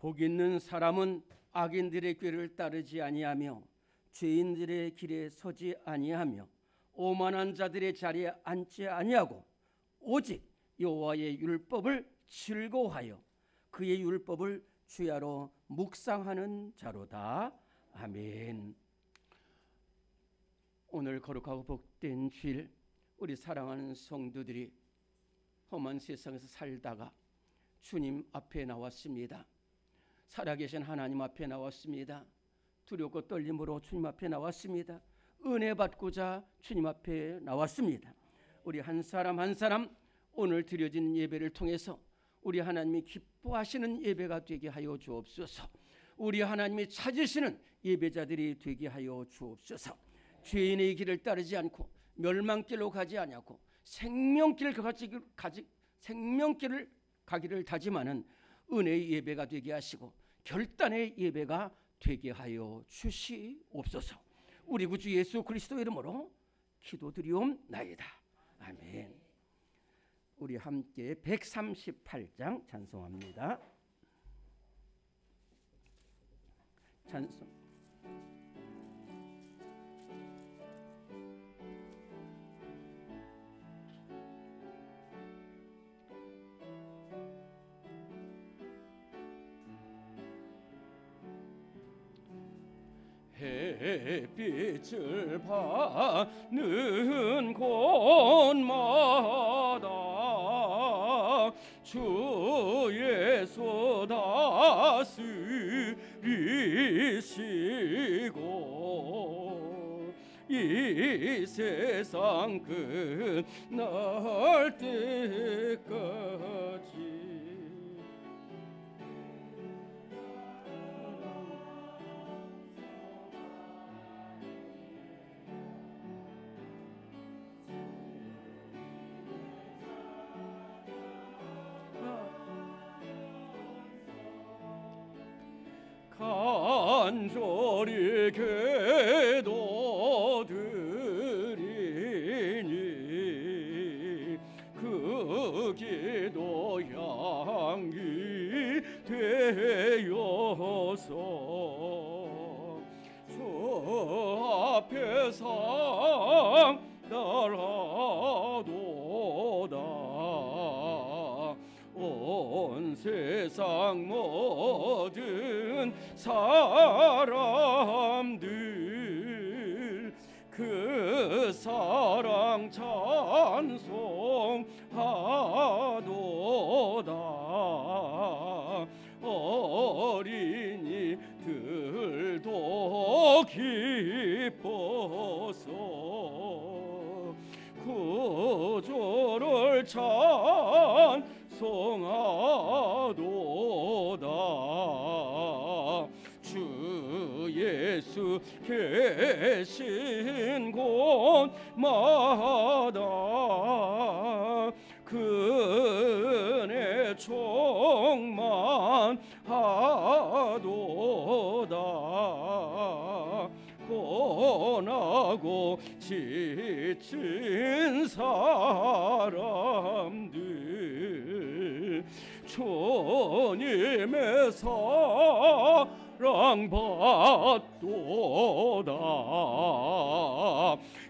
복 있는 사람은 악인들의 꾀를 따르지 아니하며 죄인들의 길에 서지 아니하며 오만한 자들의 자리에 앉지 아니하고 오직 여호와의 율법을 즐거워하여 그의 율법을 주야로 묵상하는 자로다. 아멘. 오늘 거룩하고 복된 주일, 우리 사랑하는 성도들이 험한 세상에서 살다가 주님 앞에 나왔습니다. 살아계신 하나님 앞에 나왔습니다. 두렵고 떨림으로 주님 앞에 나왔습니다. 은혜 받고자 주님 앞에 나왔습니다. 우리 한 사람 한 사람 오늘 드려진 예배를 통해서 우리 하나님이 기뻐하시는 예배가 되게 하여 주옵소서. 우리 하나님이 찾으시는 예배자들이 되게 하여 주옵소서. 죄인의 길을 따르지 않고 멸망길로 가지 아니하고 생명길을 가기를 다짐하는 은혜의 예배가 되게 하시고 결단의 예배가 되게 하여 주시옵소서. 우리 구주 예수 그리스도의 이름으로 기도드리옵나이다. 아멘. 우리 함께 138장 찬송합니다. 찬송. 햇빛을 받는 곳마다 주 예수 다스리시고 이 세상 끝날 때까지 간절히 기도드리니 그 기도 향기 되어서 주 앞에 상달하도다. 온 세상 모든 사람들 그 사랑 찬송하도다. 어린이들도 기뻐서 구주를 찬송하도다. 주 예수 계신 곳마다 그 은혜 충만하도다. 고나고 지친 사람들 주님의 사랑 받도다.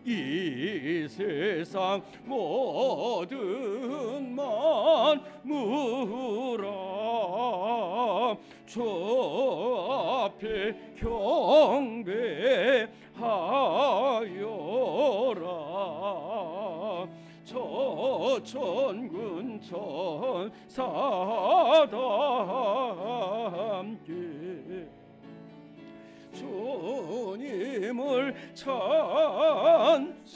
이 세상 모든 만물아 주 앞에 경배하여라. 저 천군 천사다 함께 주님을 찬송하여라.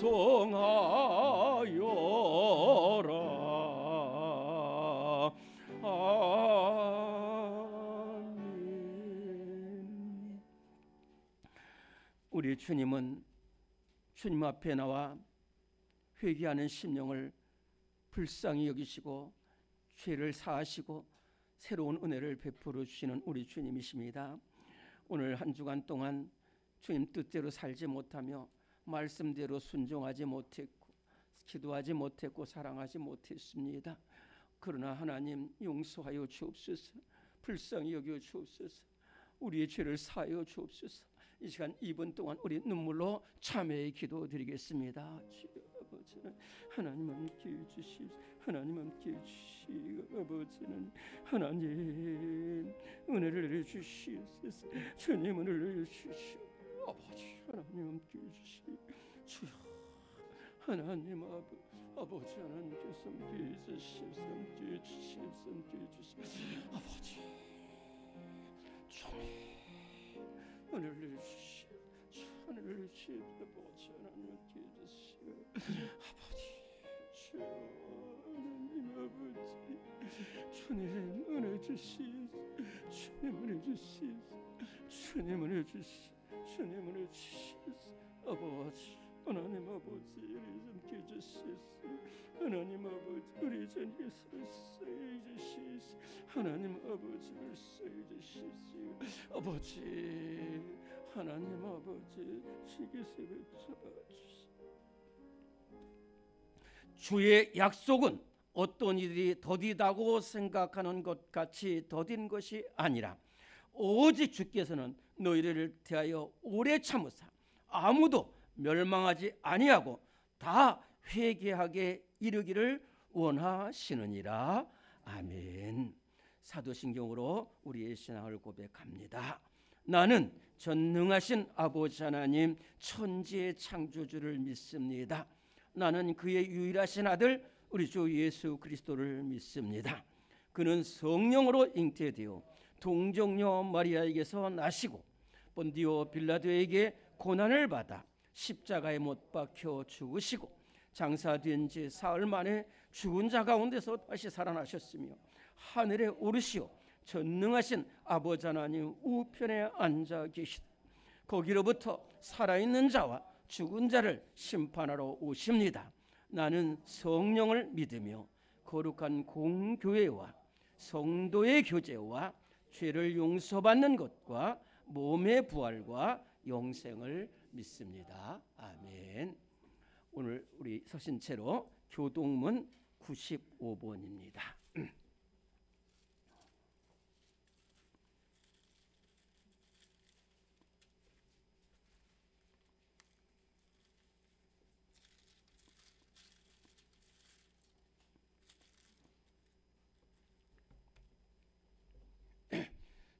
아멘. 우리 주님은 주님 앞에 나와 회개하는 심령을 불쌍히 여기시고 죄를 사하시고 새로운 은혜를 베풀어 주시는 우리 주님이십니다. 오늘 한 주간 동안 주님 뜻대로 살지 못하며 말씀대로 순종하지 못했고 기도하지 못했고 사랑하지 못했습니다. 그러나 하나님 용서하여 주옵소서. 불쌍히 여겨 주옵소서. 우리의 죄를 사하여 주옵소서. 이 시간 2분 동안 우리 눈물로 참회의 기도 드리겠습니다. 아버지는 하나님 함께 해주시옵소서. 하나님 함께 해주시고 아버지는 하나님 은혜를 내주시옵소서. 주님 은혜를 내주시옵소서. 아버지 하나님 함께 해주시옵소서. 주여 하나님 아버지 하나님께서 함께 해주시옵소서. 함께 해주시옵소서. 함께 해주시옵소서. 아버지 주님 은혜를 내주시옵소서. 은혜를 내주시옵소서. 아버지 하나님 함께 해주시옵소서. 아버지 주여 하나님 아버지 주님 은혜 주시옵소서. 주님 은혜 주시옵소서. 주님 은혜 주시옵소서. 주님 은혜 주시옵소서. 아버지 하나님 아버지 우리 함께 해주시옵소서. 하나님 아버지 우리 전에 쓰여 주시옵소서. 하나님 아버지 쓰여 주시옵소서. 아버지 하나님 아버지 주께서 잡아주시옵소서. 주의 약속은 어떤 이들이 더디다고 생각하는 것 같이 더딘 것이 아니라 오직 주께서는 너희를 대하여 오래 참으사 아무도 멸망하지 아니하고 다 회개하게 이르기를 원하시느니라. 아멘. 사도신경으로 우리의 신앙을 고백합니다. 나는 전능하신 아버지 하나님 천지의 창조주를 믿습니다. 나는 그의 유일하신 아들 우리 주 예수 그리스도를 믿습니다. 그는 성령으로 잉태되어 동정녀 마리아에게서 나시고 본디오 빌라도에게 고난을 받아 십자가에 못 박혀 죽으시고 장사된 지 사흘 만에 죽은 자 가운데서 다시 살아나셨으며 하늘에 오르시어 전능하신 아버지 하나님 우편에 앉아 계시다. 거기로부터 살아있는 자와 죽은 자를 심판하러 오십니다. 나는 성령을 믿으며 거룩한 공교회와 성도의 교제와 죄를 용서받는 것과 몸의 부활과 영생을 믿습니다. 아멘. 오늘 우리 서신체로 교동문 95번입니다.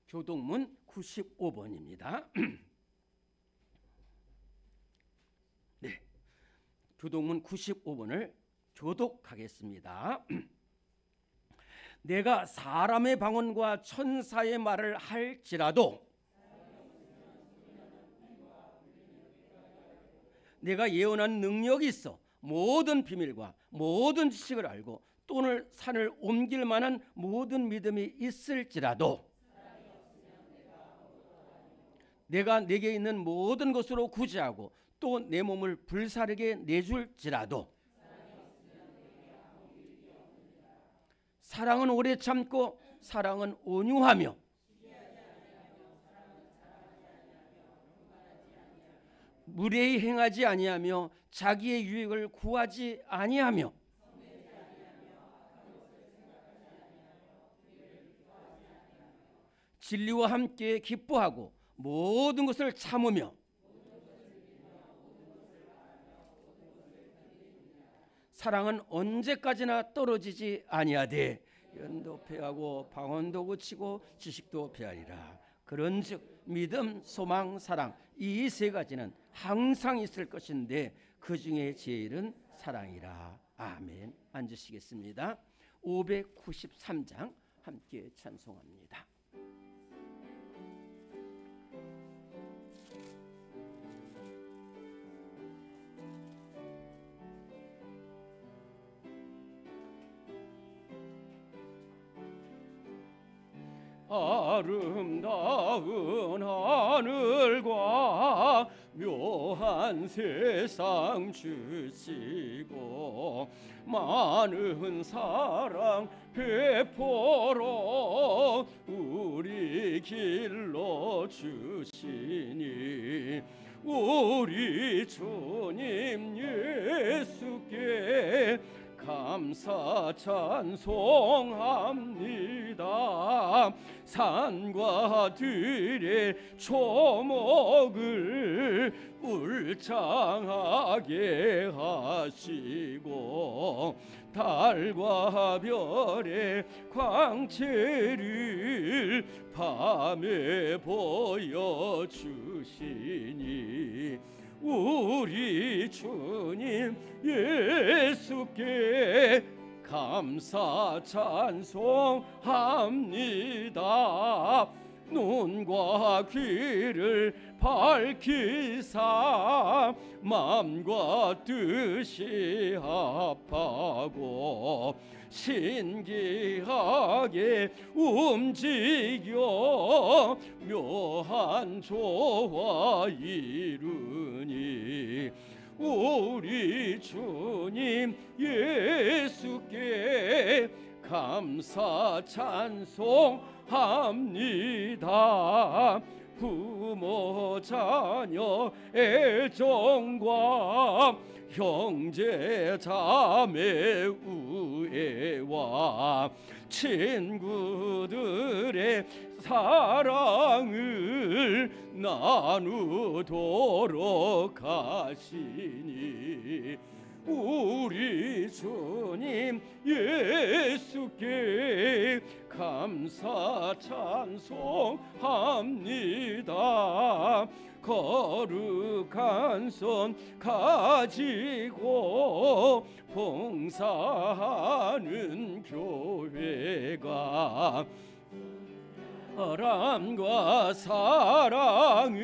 교동문 95번입니다. 네, 교동문 95번을 교독하겠습니다. 내가 사람의 방언과 천사의 말을 할지라도 내가 예언한 능력이 있어 모든 비밀과 모든 지식을 알고 또는 산을 옮길 만한 모든 믿음이 있을지라도 내가 내게 있는 모든 것으로 구제하고 또 내 몸을 불사르게 내줄지라도 사랑은 오래 참고 사랑은 온유하며 무례히 행하지 아니하며 자기의 유익을 구하지 아니하며 진리와 함께 기뻐하고 모든 것을 참으며 사랑은 언제까지나 떨어지지 아니하되 연도 패하고 방언도 고치고 지식도 배하리라. 그런즉 믿음, 소망, 사랑 이 세 가지는 항상 있을 것인데 그 중에 제일은 사랑이라. 아멘. 앉으시겠습니다. 593장 함께 찬송합니다. 아름다운 하늘과 묘한 세상 주시고 많은 사랑 베풀어 우리 길러 주시니 우리 주님 예수께 감사드리옵나이다. 감사 찬송합니다. 산과 들의 초목을 울창하게 하시고 달과 별의 광채를 밤에 보여주시니 우리 주님 예수께 감사 찬송합니다. 눈과 귀를 밝히사 마음과 뜻이 합하고 신기하게 움직여 묘한 조화 이루니 우리 주님 예수께 감사 찬송합니다. 부모 자녀 애정과 형제 자매 우애와 친구들의 사랑을 나누도록 하시니 우리 주님 예수께 감사 찬송합니다. 거룩한 손 가지고 봉사하는 교회가 사랑과 사랑을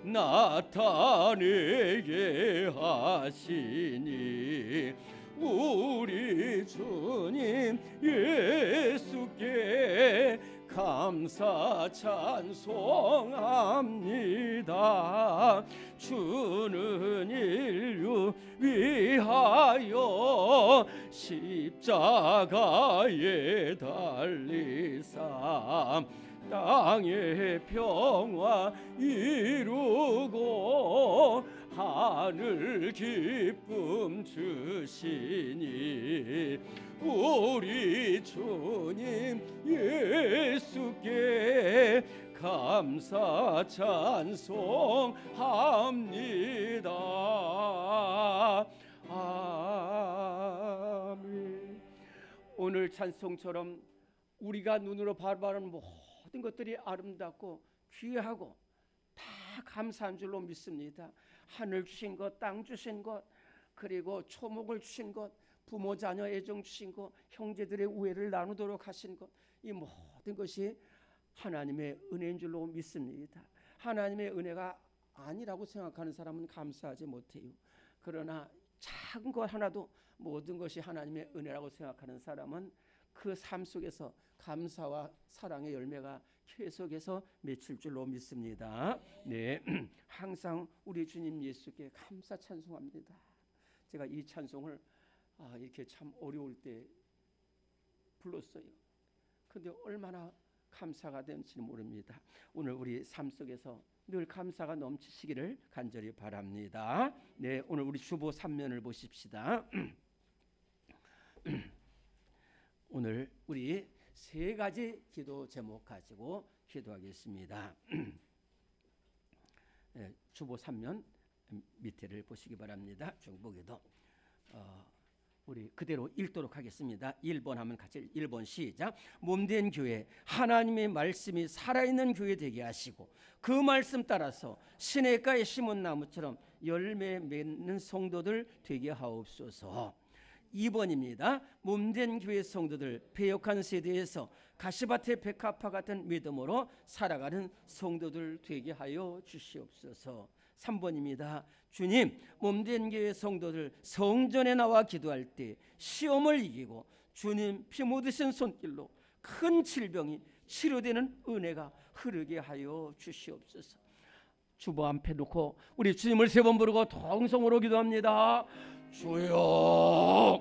나타내게 하시니 우리 주님 예수께 감사 찬송합니다. 주는 인류 위하여 십자가에 달리사 땅의 평화 이루고 하늘 기쁨 주시니 우리 주님 예수께 감사 찬송합니다. 아멘. 오늘 찬송처럼 우리가 눈으로 바라보는 모든 것들이 아름답고 귀하고 다 감사한 줄로 믿습니다. 하늘 주신 것, 땅 주신 것, 그리고 초목을 주신 것, 부모 자녀 애정 주신 것, 형제들의 우애를 나누도록 하신 것, 이 모든 것이 하나님의 은혜인 줄로 믿습니다. 하나님의 은혜가 아니라고 생각하는 사람은 감사하지 못해요. 그러나 작은 것 하나도 모든 것이 하나님의 은혜라고 생각하는 사람은 그 삶 속에서 감사와 사랑의 열매가 계속해서 맺힐 줄로 믿습니다. 네, 항상 우리 주님 예수께 감사 찬송합니다. 제가 이 찬송을 이렇게 참 어려울 때 불렀어요. 그런데 얼마나 감사가 되는지 모릅니다. 오늘 우리 삶 속에서 늘 감사가 넘치시기를 간절히 바랍니다. 네, 오늘 우리 주보 3면을 보십시다. 오늘 우리 세 가지 기도 제목 가지고 기도하겠습니다. 네, 주보 3면 밑에를 보시기 바랍니다. 중보기도 우리 그대로 읽도록 하겠습니다. 1번 하면 같이 1번 시작. 몸된 교회, 하나님의 말씀이 살아있는 교회 되게 하시고 그 말씀 따라서 시냇가에 심은 나무처럼 열매 맺는 성도들 되게 하옵소서. 2번입니다. 몸된 교회 성도들 배역한 세대에서 가시밭의 백합화 같은 믿음으로 살아가는 성도들 되게 하여 주시옵소서. 3번입니다. 주님, 몸된 교회 성도들 성전에 나와 기도할 때 시험을 이기고 주님 피 묻으신 손길로 큰 질병이 치료되는 은혜가 흐르게 하여 주시옵소서. 주보 앞에 놓고 우리 주님을 세 번 부르고 통성으로 기도합니다. 주여,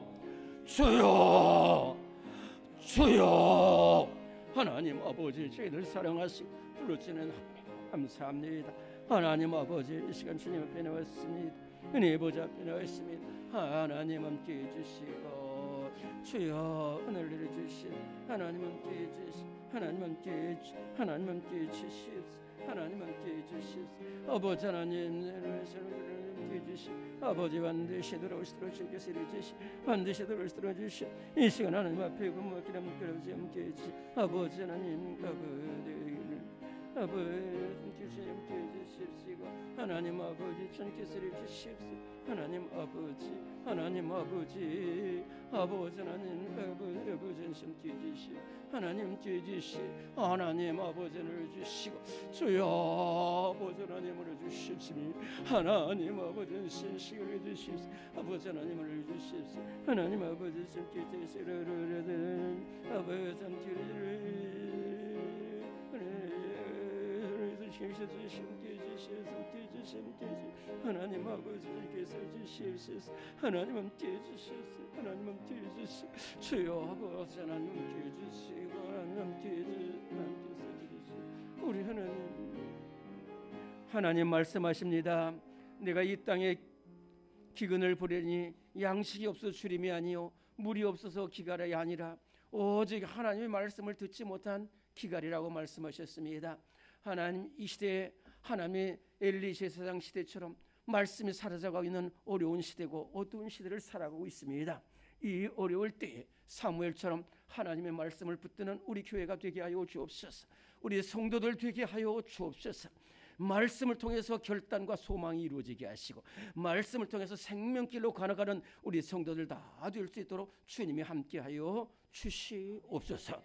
주여, 주여. 하나님 아버지, 저희들 사랑하시고 부르시는 감사합니다. 하나님 아버지, 이 시간 주님 앞에 나왔습니다. 은혜 보좌 앞에 나왔습니다. 하나님 함께 해주시고 주여 은혜를 내려주시오. 하나님 함께해 주시오. 하나님 함께해 주시오. 하나님 함께해 주시옵소서. 하나님 함께해 주시옵소서. 아버지 하나님 함께해 주시오. 아버지 반드시 돌아오시도록 주께서 이루어주시오. 반드시 돌아오시도록 주시오. 이 시간 하나님 앞에 근무하기를 함께해 주시오. 아버지 하나님 아버지 주님 함께해 주십시오. 하나님 아버지 주님께서 이루어주시옵소서. 하나님 아버지 하나님 아버지 아버지 하나님 아버지 함께해 주시오. 하나님 함께해 주시오. 하나님 아버지를 주시고 주여 아버지 하나님을 주십시오. 하나님 아버지 신식을 주십시오. 아버지 하나님을 주십시오. 하나님 아버지 함께해 주시오. 아버지 함께해 하나님 아버지께서 주시옵소서. 하나님 함께해 주시옵소서. 하나님 함께해 주시옵소서. 주여 아버지 하나님 함께해 주시고 하나님 함께해 주시옵소서. 우리 하나님 말씀하십니다. 내가 이 땅에 기근을 보려니 양식이 없어 주림이 아니요 물이 없어서 기갈이 아니라 오직 하나님의 말씀을 듣지 못한 기갈이라고 말씀하셨습니다. 하나님 이 시대에 하나님의 엘리 제사장 시대처럼 말씀이 사라져가고 있는 어려운 시대고 어두운 시대를 살아가고 있습니다. 이 어려울 때에 사무엘처럼 하나님의 말씀을 붙드는 우리 교회가 되게 하여 주옵소서. 우리 성도들 되게 하여 주옵소서. 말씀을 통해서 결단과 소망이 이루어지게 하시고 말씀을 통해서 생명길로 가나가는 우리 성도들 다 될 수 있도록 주님이 함께하여 주시옵소서.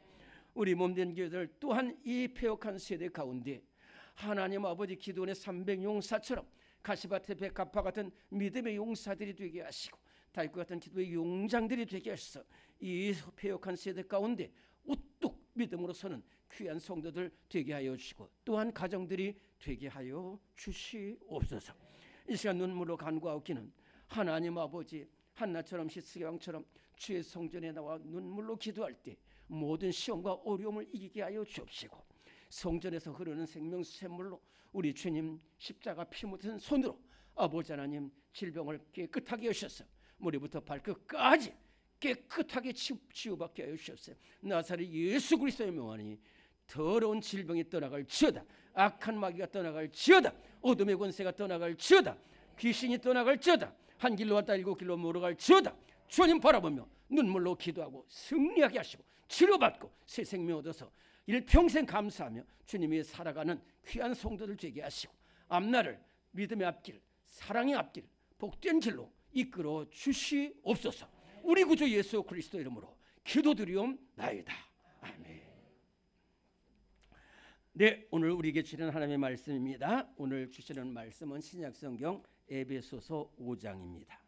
우리 몸된 교회들 또한 이 폐역한 세대 가운데 하나님 아버지 기도원의 300용사처럼 가시밭의 백합화 같은 믿음의 용사들이 되게 하시고 다윗 같은 기도의 용장들이 되게 하셔서 이 폐역한 세대 가운데 우뚝 믿음으로 서는 귀한 성도들 되게 하여 주시고 또한 가정들이 되게 하여 주시옵소서. 이 시간 눈물로 간구하옵기는 하나님 아버지 한나처럼 시스기왕처럼 주의 성전에 나와 눈물로 기도할 때 모든 시험과 어려움을 이기게 하여 주옵시고 성전에서 흐르는 생명 샘물로 우리 주님 십자가 피 묻은 손으로 아버지 하나님 질병을 깨끗하게 하셔서 머리부터 발끝까지 깨끗하게 치유받게 하여 주옵소서. 나사렛 예수 그리스도의 명하니 더러운 질병이 떠나갈지어다. 악한 마귀가 떠나갈지어다. 어둠의 권세가 떠나갈지어다. 귀신이 떠나갈지어다. 한 길로 왔다 일곱 길로 몰아갈지어다. 주님 바라보며 눈물로 기도하고 승리하게 하시고 치료받고 새 생명 얻어서 일평생 감사하며 주님이 살아가는 귀한 성도들 되게 하시고 앞날을 믿음의 앞길 사랑의 앞길 복된 길로 이끌어 주시옵소서. 우리 구주 예수 그리스도 이름으로 기도드리옵나이다. 아멘. 네, 오늘 우리에게 주시는 하나님의 말씀입니다. 오늘 주시는 말씀은 신약성경 에베소서 5장입니다.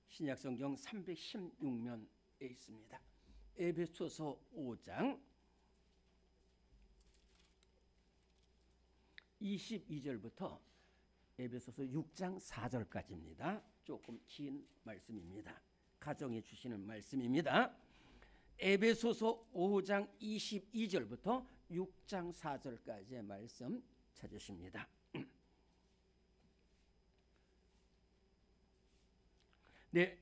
신약성경 316면에 있습니다. 에베소서 5장 22절부터 에베소서 6장 4절까지입니다. 조금 긴 말씀입니다. 가정해 주시는 말씀입니다. 에베소서 5장 22절부터 6장 4절까지의 말씀 찾으십니다. 네,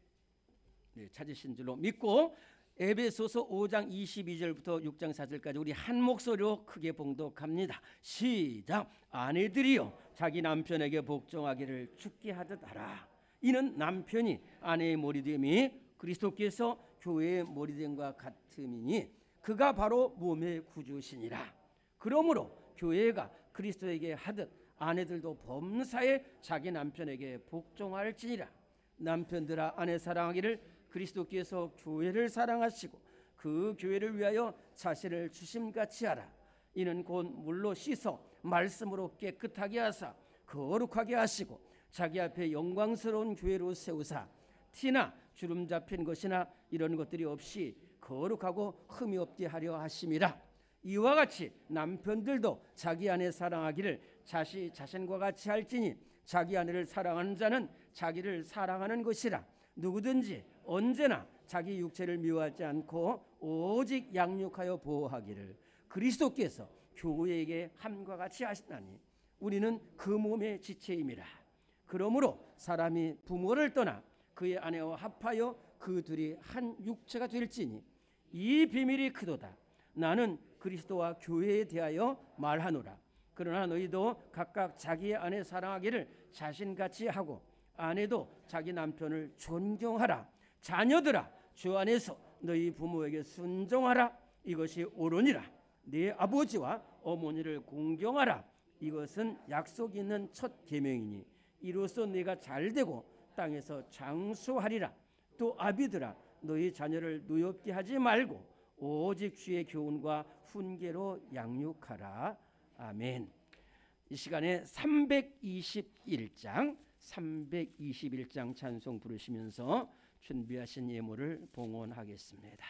찾으신 줄로 믿고 에베소서 5장 22절부터 6장 4절까지 우리 한 목소리로 크게 봉독합니다. 시작. 아내들이여 자기 남편에게 복종하기를 죽게 하듯 하라. 이는 남편이 아내의 머리됨이 그리스도께서 교회의 머리됨과 같음이니 그가 바로 몸의 구주시니라. 그러므로 교회가 그리스도에게 하듯 아내들도 범사에 자기 남편에게 복종할지니라. 남편들아 아내 사랑하기를 그리스도께서 교회를 사랑하시고 그 교회를 위하여 자신을 주심같이 하라. 이는 곧 물로 씻어 말씀으로 깨끗하게 하사 거룩하게 하시고 자기 앞에 영광스러운 교회로 세우사 티나 주름 잡힌 것이나 이런 것들이 없이 거룩하고 흠이 없게 하려 하심이라. 이와 같이 남편들도 자기 아내 사랑하기를 자신과 같이 할지니 자기 아내를 사랑하는 자는 자기를 사랑하는 것이라. 누구든지 언제나 자기 육체를 미워하지 않고 오직 양육하여 보호하기를 그리스도께서 교회에게 함과 같이 하시나니 우리는 그 몸의 지체임이라. 그러므로 사람이 부모를 떠나 그의 아내와 합하여 그 둘이 한 육체가 될지니 이 비밀이 크도다. 나는 그리스도와 교회에 대하여 말하노라. 그러나 너희도 각각 자기의 아내 사랑하기를 자신같이 하고 아내도 자기 남편을 존경하라. 자녀들아, 주 안에서 너희 부모에게 순종하라. 이것이 옳으니라. 네 아버지와 어머니를 공경하라. 이것은 약속 있는 첫 계명이니 이로써 네가 잘되고 땅에서 장수하리라. 또 아비들아, 너희 자녀를 노엽게 하지 말고 오직 주의 교훈과 훈계로 양육하라. 아멘. 이 시간에 321장 찬송 부르시면서 준비하신 예물을 봉헌하겠습니다.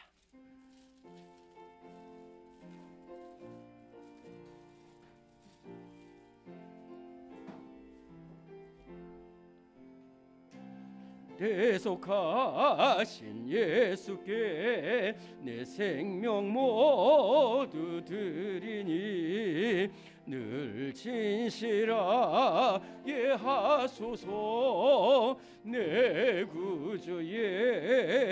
대속하신 예수께 내 생명 모두 드리니 늘 진실하게 하소서. 내 구주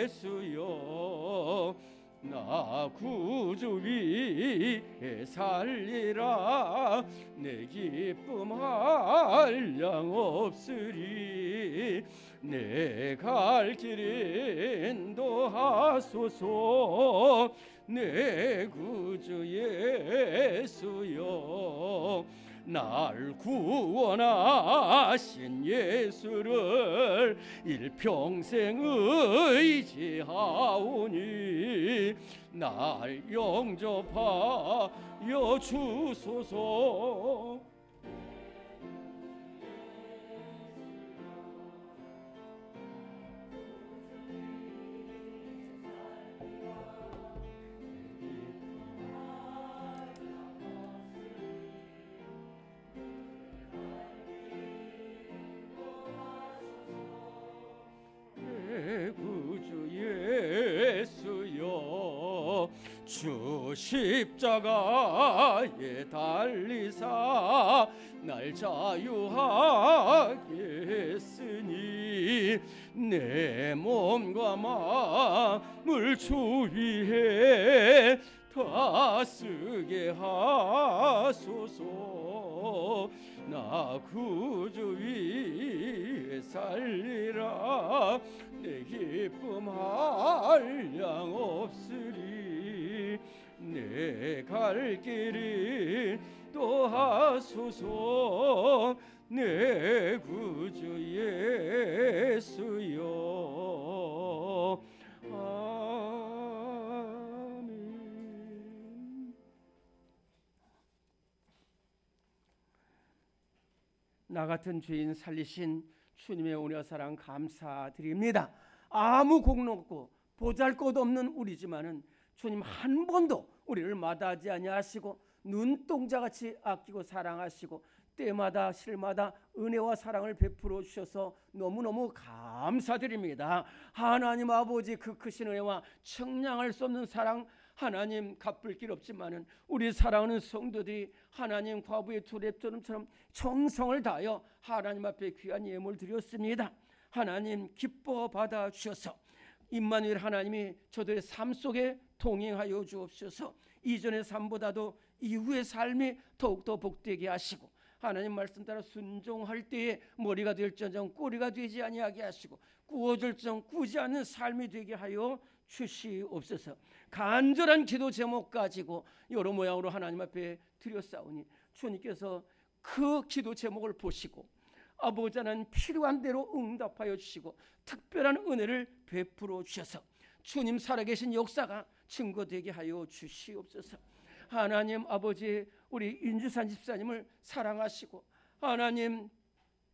예수여, 나 구주 위에 살리라. 내 기쁨 한량 없으리. 내 갈 길 인도하소서. 내 구주 예수여, 날 구원하신 예수를 일평생 의지하오니 날 영접하여 주소서. 구주 예수여, 주 십자가에 달리사 날 자유하게 했으니 내 몸과 마음을 주 위에 다 쓰게 하소서. 나 구주 위에 살리라. 내 기쁨 한량 없으리. 내 갈 길이 또 하소서. 내 구주 예수여. 아멘. 나 같은 죄인 살리신 주님의 은혜와 사랑 감사드립니다. 아무 공로 없고 보잘것없는 우리지만은 주님 한 번도 우리를 마다하지 아니하시고 눈동자같이 아끼고 사랑하시고 때마다 실마다 은혜와 사랑을 베풀어 주셔서 너무너무 감사드립니다. 하나님 아버지 그 크신 은혜와 청량할 수 없는 사랑, 하나님 갚을 길 없지만은 우리 사랑하는 성도들이 하나님 과부의 두 랩처럼 정성을 다하여 하나님 앞에 귀한 예물 드렸습니다. 하나님 기뻐 받아 주셔서 임마누엘 하나님이 저들의 삶 속에 동행하여 주옵소서. 이전의 삶보다도 이후의 삶이 더욱더 복되게 하시고 하나님 말씀 따라 순종할 때에 머리가 될지언정 꼬리가 되지 아니하게 하시고 꾸어질지언정 꾸지 않는 삶이 되게 하여 주시옵소서. 간절한 기도 제목 가지고 여러 모양으로 하나님 앞에 드렸사오니 주님께서 그 기도 제목을 보시고 아버지 하나님 필요한 대로 응답하여 주시고 특별한 은혜를 베풀어 주셔서 주님 살아계신 역사가 증거되게 하여 주시옵소서. 하나님 아버지 우리 윤주산 집사님을 사랑하시고 하나님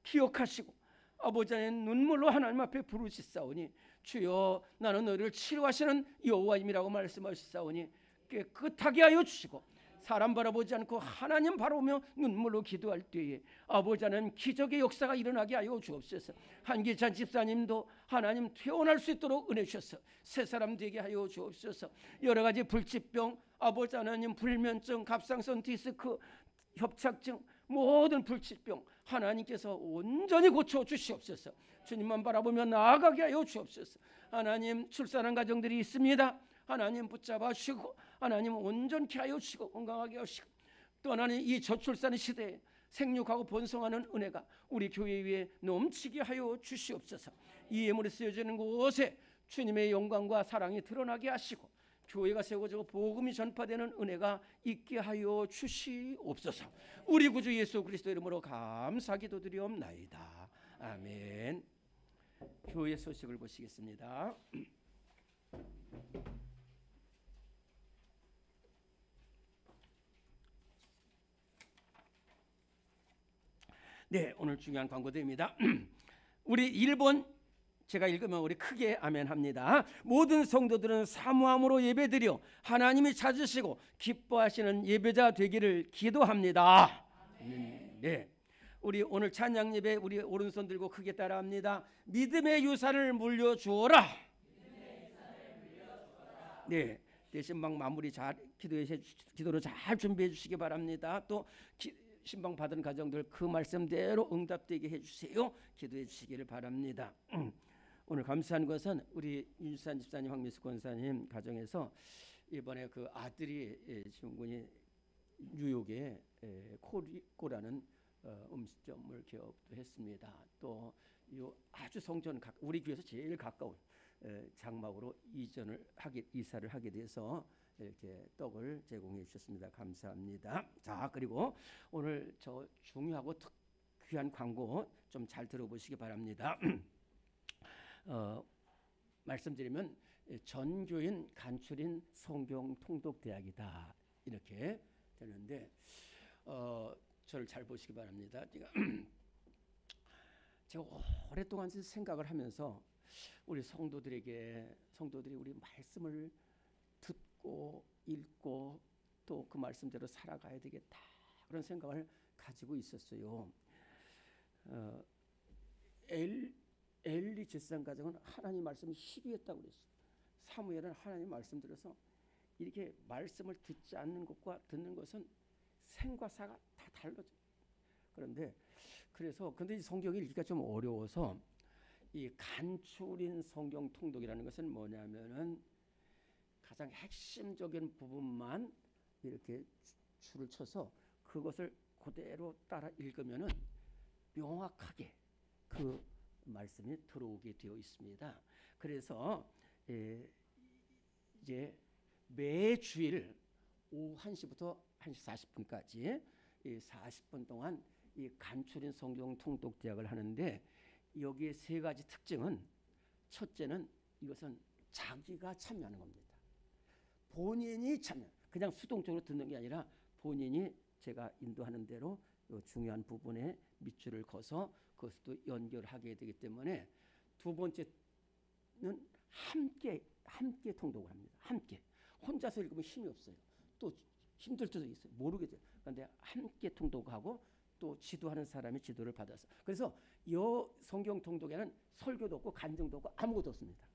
기억하시고 아버지 하나님 눈물로 하나님 앞에 부르시사오니 주여 나는 너희를 치료하시는 여호와임이라고 말씀하시사오니 깨끗하게 하여 주시고 사람 바라보지 않고 하나님 바라보며 눈물로 기도할 때에 아버지 하나님 기적의 역사가 일어나게 하여 주옵소서. 한기찬 집사님도 하나님 퇴원할 수 있도록 은혜 주셔서 새 사람 되게 하여 주옵소서. 여러 가지 불치병 아버지 하나님, 불면증, 갑상선 디스크, 협착증, 모든 불치병 하나님께서 온전히 고쳐주시옵소서. 주님만 바라보며 나아가게 하여 주옵소서. 하나님, 출산한 가정들이 있습니다. 하나님 붙잡아 주시고, 하나님 온전케 하여 주시고, 건강하게 하시고, 또 하나님 이 저출산의 시대에 생육하고 번성하는 은혜가 우리 교회 위에 넘치게 하여 주시옵소서. 이 예물이 쓰여지는 곳에 주님의 영광과 사랑이 드러나게 하시고, 교회가 세워지고 복음이 전파되는 은혜가 있게 하여 주시옵소서. 우리 구주 예수 그리스도 이름으로 감사 기도드리옵나이다. 아멘. 교회 소식을 보시겠습니다. 네, 오늘 중요한 광고드립니다. 우리 일본, 제가 읽으면 우리 크게 아멘 합니다. 모든 성도들은 사모함으로 예배드려 하나님이 찾으시고 기뻐하시는 예배자 되기를 기도합니다. 네, 우리 오늘 찬양 예배 우리 오른손 들고 크게 따라합니다. 믿음의 유산을 물려주어라. 네, 신방 마무리 잘 기도로 잘 준비해 주시기 바랍니다. 또 신방 받은 가정들 그 말씀대로 응답되게 해주세요. 기도해 주시기를 바랍니다. 오늘 감사한 것은 우리 윤주산 집사님, 황미숙 권사님 가정에서 이번에 그 아들이 중군이 뉴욕에 코리코라는 음식점을 개업도 했습니다. 또 아주 성전 우리 교회에서 제일 가까운 장막으로 이사를 하게 돼서 이렇게 떡을 제공해 주셨습니다. 감사합니다. 자, 그리고 오늘 저 중요하고 귀한 광고 좀 잘 들어보시기 바랍니다. 말씀드리면 전교인 간추린 성경 통독대학이다 이렇게 되는데 저를 잘 보시기 바랍니다. 제가 오랫동안 생각을 하면서 우리 성도들이 우리 말씀을 듣고 읽고 또 그 말씀대로 살아가야 되겠다 그런 생각을 가지고 있었어요. 엘리 제사장 가정은 하나님 말씀이 희귀했다고 그랬어요. 사무엘은 하나님 말씀 들어서 이렇게 말씀을 듣지 않는 것과 듣는 것은 생과 사가 다 달라져요. 그런데 이 성경이 읽기가 좀 어려워서 이 간추린 성경 통독이라는 것은 뭐냐면은 가장 핵심적인 부분만 이렇게 줄을 쳐서 그것을 그대로 따라 읽으면은 명확하게 그 말씀이 들어오게 되어 있습니다. 그래서 이제 매주일 오후 1시부터 1시 40분까지 이 40분 동안 이 간추린 성경 통독 대학을 하는데 여기에 세 가지 특징은 첫째는 이것은 자기가 참여하는 겁니다. 본인이 참여, 그냥 수동적으로 듣는 게 아니라 본인이 제가 인도하는 대로 중요한 부분에 밑줄을 그어서 그것도 연결하게 되기 때문에 두 번째는 함께 통독을 합니다. 함께 혼자서 읽으면 힘이 없어요. 또 힘들 때도 있어요. 모르게 돼요. 그런데 함께 통독하고 또 지도하는 사람이 지도를 받아서 그래서 이 성경 통독에는 설교도 없고 간증도 없고 아무것도 없습니다.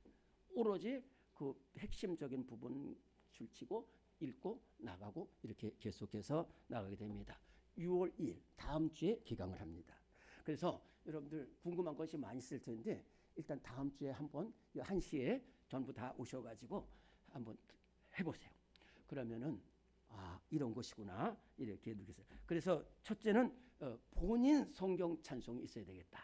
오로지 그 핵심적인 부분 줄치고 읽고 나가고 이렇게 계속해서 나가게 됩니다. 6월 2일 다음 주에 기강을 합니다. 그래서 여러분들 궁금한 것이 많이 있을 텐데 일단 다음 주에 한번 1시에 전부 다 오셔가지고 한번 해보세요. 그러면은 이런 것이구나 이렇게 느끼세요. 그래서 첫째는 본인 성경 찬송이 있어야 되겠다.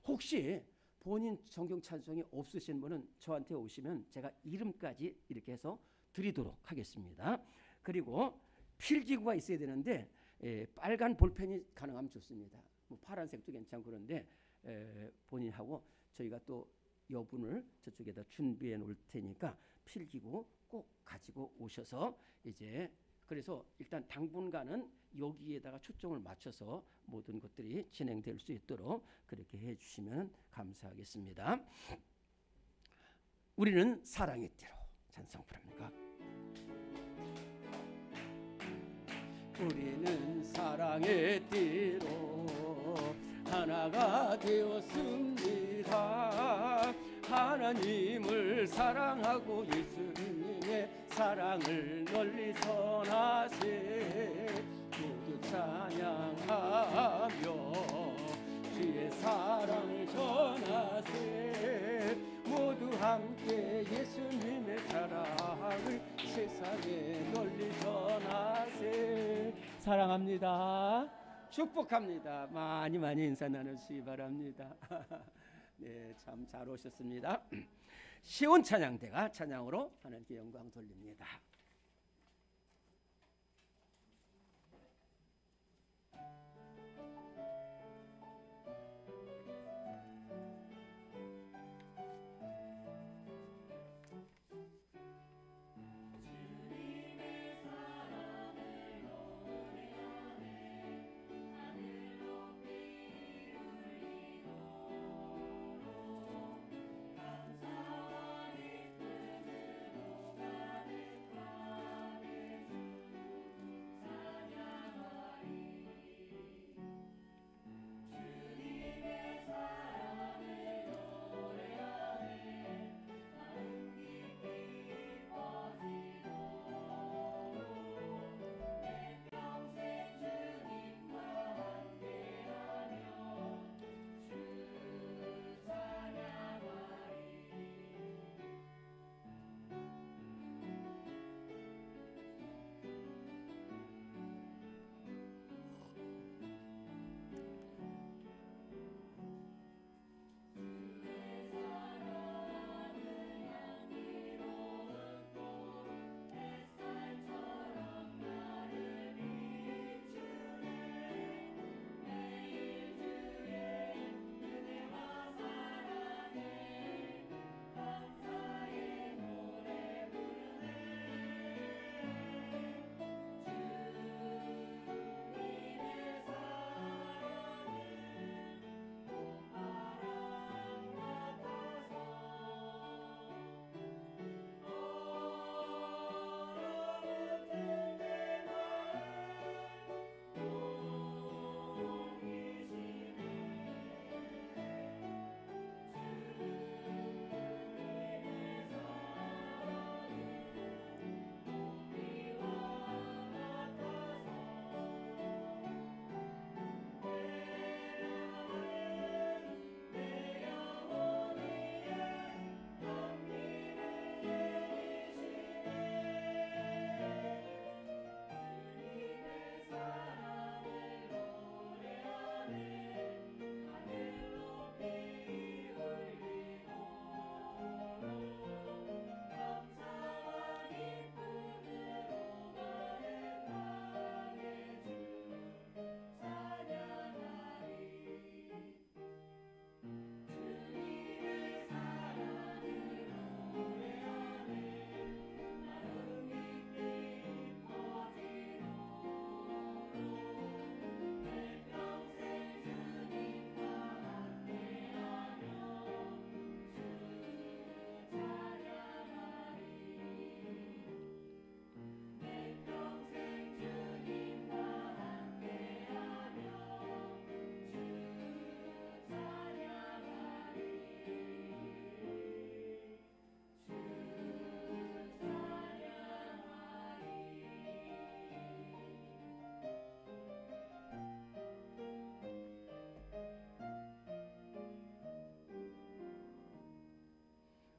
혹시 본인 성경 찬송이 없으신 분은 저한테 오시면 제가 이름까지 이렇게 해서 드리도록 하겠습니다. 그리고 필기구가 있어야 되는데 빨간 볼펜이 가능하면 좋습니다. 뭐 파란색도 괜찮고 그런데 본인하고 저희가 또 여분을 저쪽에다 준비해 놓을 테니까 필기구 꼭 가지고 오셔서 이제 그래서 일단 당분간은 여기에다가 초점을 맞춰서 모든 것들이 진행될 수 있도록 그렇게 해주시면 감사하겠습니다. 우리는 사랑의 띠로 찬송 부릅니다. 우리는 사랑의 띠로 하나가 되었습니다. 하나님을 사랑하고 예수님의 사랑을 널리 전하세. 모두 찬양하며 주의 사랑을 전하세. 모두 함께 예수님의 사랑을 세상에 널리 전하세. 사랑합니다. 축복합니다. 많이 인사 나누시기 바랍니다. 네, 참 잘 오셨습니다. 시온 찬양대가 찬양으로 하나님께 영광 돌립니다.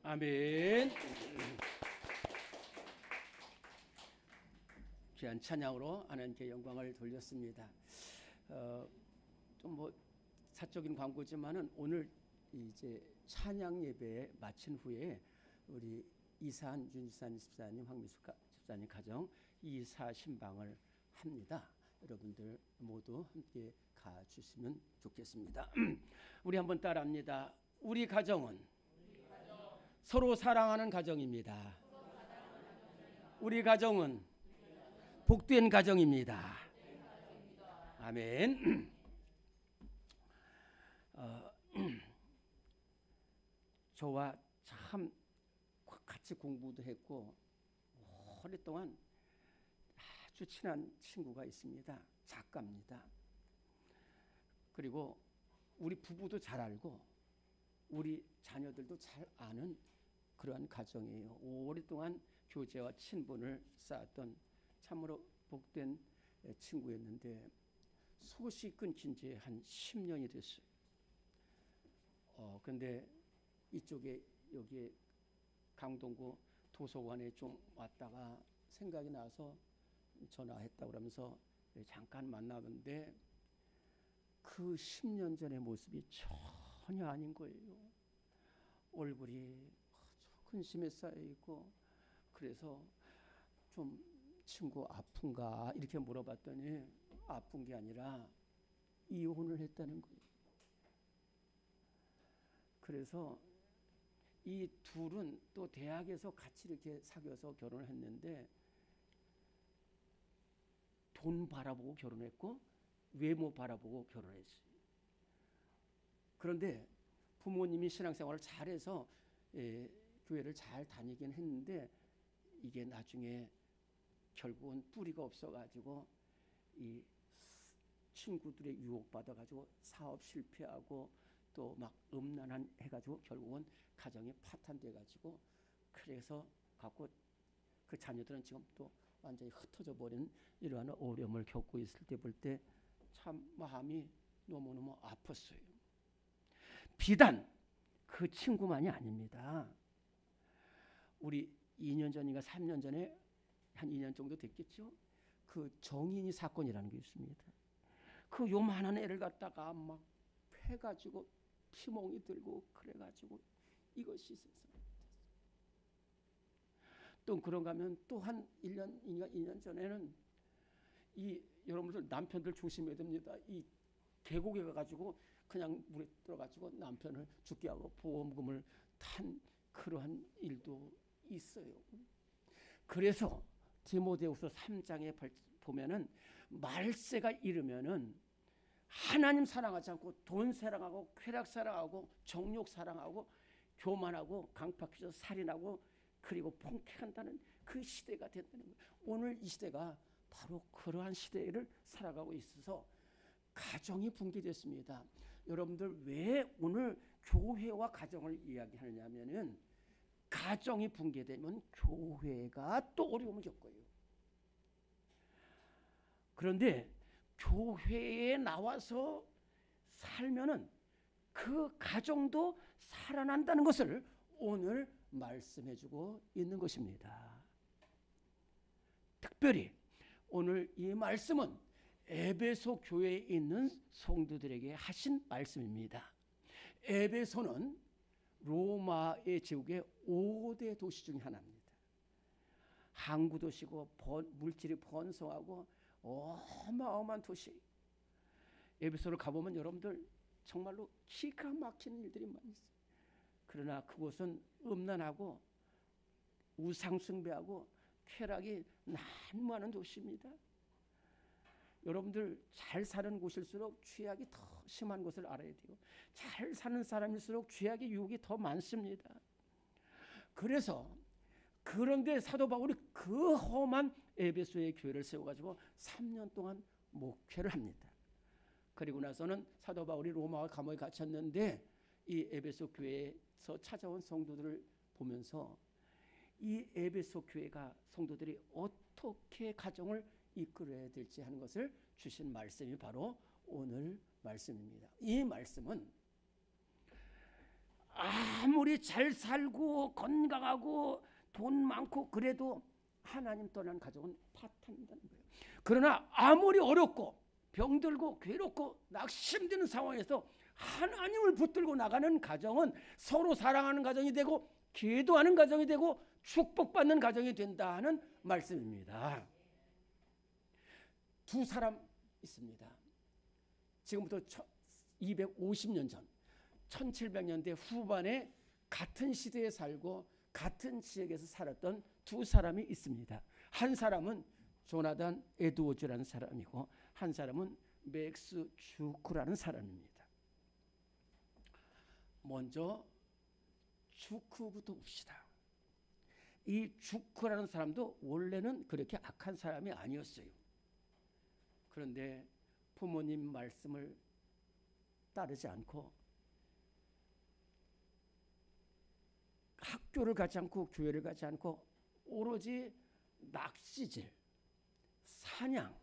아멘. 귀한 찬양으로 하나님께 영광을 돌렸습니다. 좀 뭐 사적인 광고지만은 오늘 이제 찬양 예배 마친 후에 우리 이산 윤지산 집사님, 황미숙 집사님 가정 이사 신방을 합니다. 여러분들 모두 함께 가주시면 좋겠습니다. 우리 한번 따라합니다. 우리 가정은 서로 사랑하는 가정입니다. 우리 가정은 복된 가정입니다. 아멘. 저와 참 같이 공부도 했고 오랫동안 아주 친한 친구가 있습니다. 작가입니다. 그리고 우리 부부도 잘 알고 우리 자녀들도 잘 아는 그러한 가정이에요. 오랫동안 교제와 친분을 쌓았던 참으로 복된 친구였는데 소식 끊긴 지 한 10년이 됐어요. 근데 이쪽에 여기에 강동구 도서관에 좀 왔다가 생각이 나서 전화했다고 그러면서 잠깐 만나는데 그 10년 전의 모습이 전혀 아닌 거예요. 얼굴이 근심에 쌓여있고 그래서 좀 친구 아픈가 이렇게 물어봤더니 아픈 게 아니라 이혼을 했다는 거예요. 그래서 이 둘은 또 대학에서 같이 이렇게 사귀어서 결혼을 했는데 돈 바라보고 결혼했고 외모 바라보고 결혼했어요. 그런데 부모님이 신앙생활을 잘해서 교회를 잘 다니긴 했는데 이게 나중에 결국은 뿌리가 없어가지고 이 친구들의 유혹받아가지고 사업 실패하고 또 막 음란한 해가지고 결국은 가정이 파탄돼가지고 그래서 갖고 그 자녀들은 지금 또 완전히 흩어져 버린 이러한 어려움을 겪고 있을 때 볼 때 참 마음이 너무너무 아팠어요. 비단 그 친구만이 아닙니다. 우리 2년 전인가 3년 전에 한 2년 정도 됐겠죠. 그 정인이 사건이라는 게 있습니다. 그 요만한 애를 갖다가 막 패가지고 피멍이 들고 그래가지고 이것이 세상. 또 그런가 하면 또 한 1년인가 2년 전에는 이 여러분들 남편들 조심해야 됩니다. 이 계곡에 가가지고 그냥 물에 들어가지고 남편을 죽게 하고 보험금을 탄 그러한 일도 있어요. 그래서 디모데후서 3장에 보면은 말세가 이르면은 하나님 사랑하지 않고 돈 사랑하고 쾌락 사랑하고 정욕 사랑하고 교만하고 강팍해서 살인하고 그리고 폭행한다는 그 시대가 된다는 거예요. 오늘 이 시대가 바로 그러한 시대를 살아가고 있어서 가정이 붕괴됐습니다. 여러분들 왜 오늘 교회와 가정을 이야기하느냐 하면은 가정이 붕괴되면 교회가 또 어려움을 겪어요. 그런데 교회에 나와서 살면은 그 가정도 살아난다는 것을 오늘 말씀해주고 있는 것입니다. 특별히 오늘 이 말씀은 에베소 교회에 있는 성도들에게 하신 말씀입니다. 에베소는 로마의 제국의 5대 도시 중 하나입니다. 항구 도시고 물질이 번성하고 어마어마한 도시. 에베소를 가보면 여러분들 정말로 기가 막히는 일들이 많이 있어요. 그러나 그곳은 음란하고 우상숭배하고 쾌락이 난무하는 도시입니다. 여러분들 잘 사는 곳일수록 죄악이 더 심한 것을 알아야 되고 잘 사는 사람일수록 죄악의 유혹이 더 많습니다. 그래서 그런데 사도 바울이 그 험한 에베소의 교회를 세워가지고 3년 동안 목회를 합니다. 그리고 나서는 사도 바울이 로마 감옥에 갇혔는데 이 에베소 교회에서 찾아온 성도들을 보면서 이 에베소 교회가 성도들이 어떻게 가정을 이끌어야 될지 하는 것을 주신 말씀이 바로 오늘 말씀입니다. 이 말씀은 아무리 잘 살고 건강하고 돈 많고 그래도 하나님 떠난 가정은 파탄난다는 거예요. 그러나 아무리 어렵고 병들고 괴롭고 낙심되는 상황에서 하나님을 붙들고 나가는 가정은 서로 사랑하는 가정이 되고 기도하는 가정이 되고 축복받는 가정이 된다는 말씀입니다. 두 사람 있습니다. 지금부터 250년 전 1700년대 후반에 같은 시대에 살고 같은 지역에서 살았던 두 사람이 있습니다. 한 사람은 조나단 에드워즈라는 사람이고 한 사람은 맥스 주크라는 사람입니다. 먼저 주크부터 봅시다. 이 주크라는 사람도 원래는 그렇게 악한 사람이 아니었어요. 그런데 부모님 말씀을 따르지 않고 학교를 가지 않고 교회를 가지 않고 오로지 낚시질, 사냥,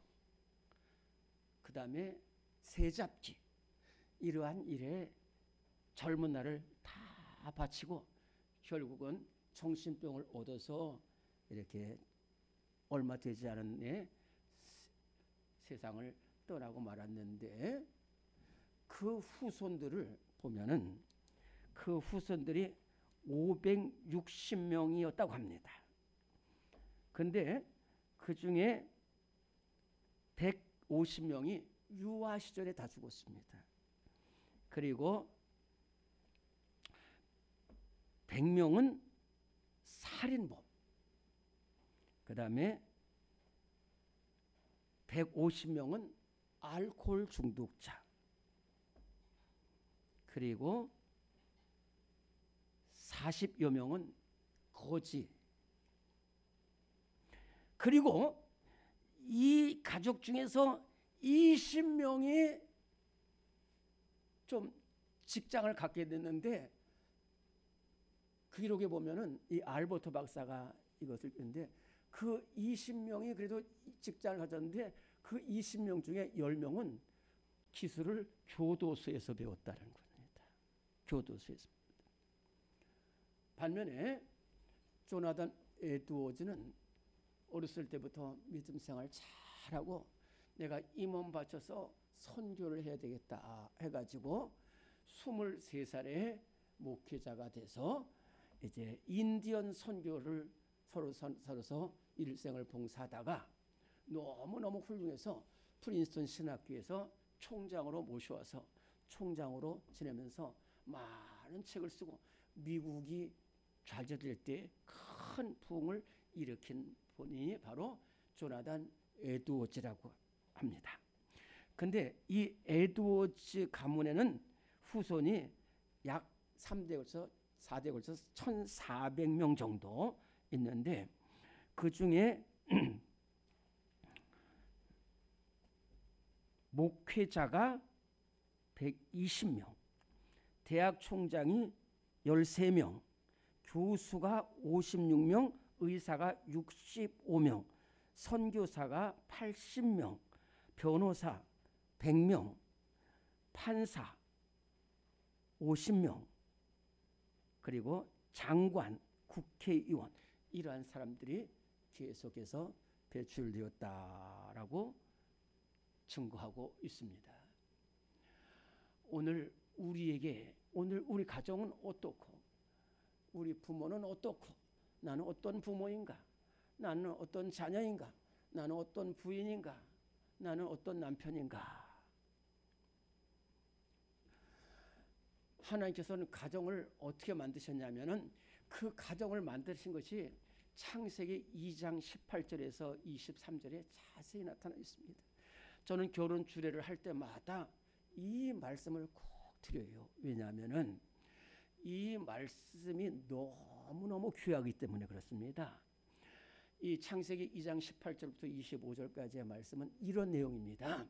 그 다음에 새잡기, 이러한 일에 젊은 날을 다 바치고 결국은 정신병을 얻어서 이렇게 얼마 되지 않은 해 세상을 떠나고 말았는데, 그 후손들을 보면은 그 후손들이 560명이었다고 합니다. 근데 그 중에 150명이 유아 시절에 다 죽었습니다. 그리고 100명은 살인범, 그 다음에 150명은 알코올 중독자, 그리고 40여 명은 거지, 그리고 이 가족 중에서 20명이 좀 직장을 갖게 됐는데, 그 기록에 보면은 이 알버토 박사가 이것을 했는데, 그 20명이 그래도 직장을 가졌는데 그 20명 중에 10명은 기술을 교도소에서 배웠다는 겁니다. 교도소에서. 반면에 조나단 에드워즈는 어렸을 때부터 믿음 생활 잘하고 내가 임원 바쳐서 선교를 해야 되겠다 해가지고 23살에 목회자가 돼서 이제 인디언 선교를 서로서 일생을 봉사하다가 너무너무 훌륭해서 프린스턴 신학교에서 총장으로 모셔와서 총장으로 지내면서 많은 책을 쓰고 미국이 좌절될 때 큰 부흥을 일으킨 분이 바로 조나단 에드워즈라고 합니다. 근데 이 에드워즈 가문에는 후손이 약 3대 걸쳐 4대 걸쳐 1,400명 정도 있는데, 그 중에 목회자가 120명, 대학 총장이 13명, 교수가 56명, 의사가 65명, 선교사가 80명, 변호사 100명, 판사 50명, 그리고 장관, 국회의원, 이러한 사람들이 계속해서 배출되었다라고 증거하고 있습니다. 오늘 우리에게, 오늘 우리 가정은 어떻고, 우리 부모는 어떻고, 나는 어떤 부모인가, 나는 어떤 자녀인가, 나는 어떤 부인인가, 나는 어떤 남편인가. 하나님께서는 가정을 어떻게 만드셨냐면은 그 가정을 만드신 것이 창세기 2장 18절에서 23절에 자세히 나타나 있습니다. 저는 결혼 주례를 할 때마다 이 말씀을 꼭 드려요. 왜냐하면은 이 말씀이 너무너무 귀하기 때문에 그렇습니다. 이 창세기 2장 18절부터 25절까지의 말씀은 이런 내용입니다.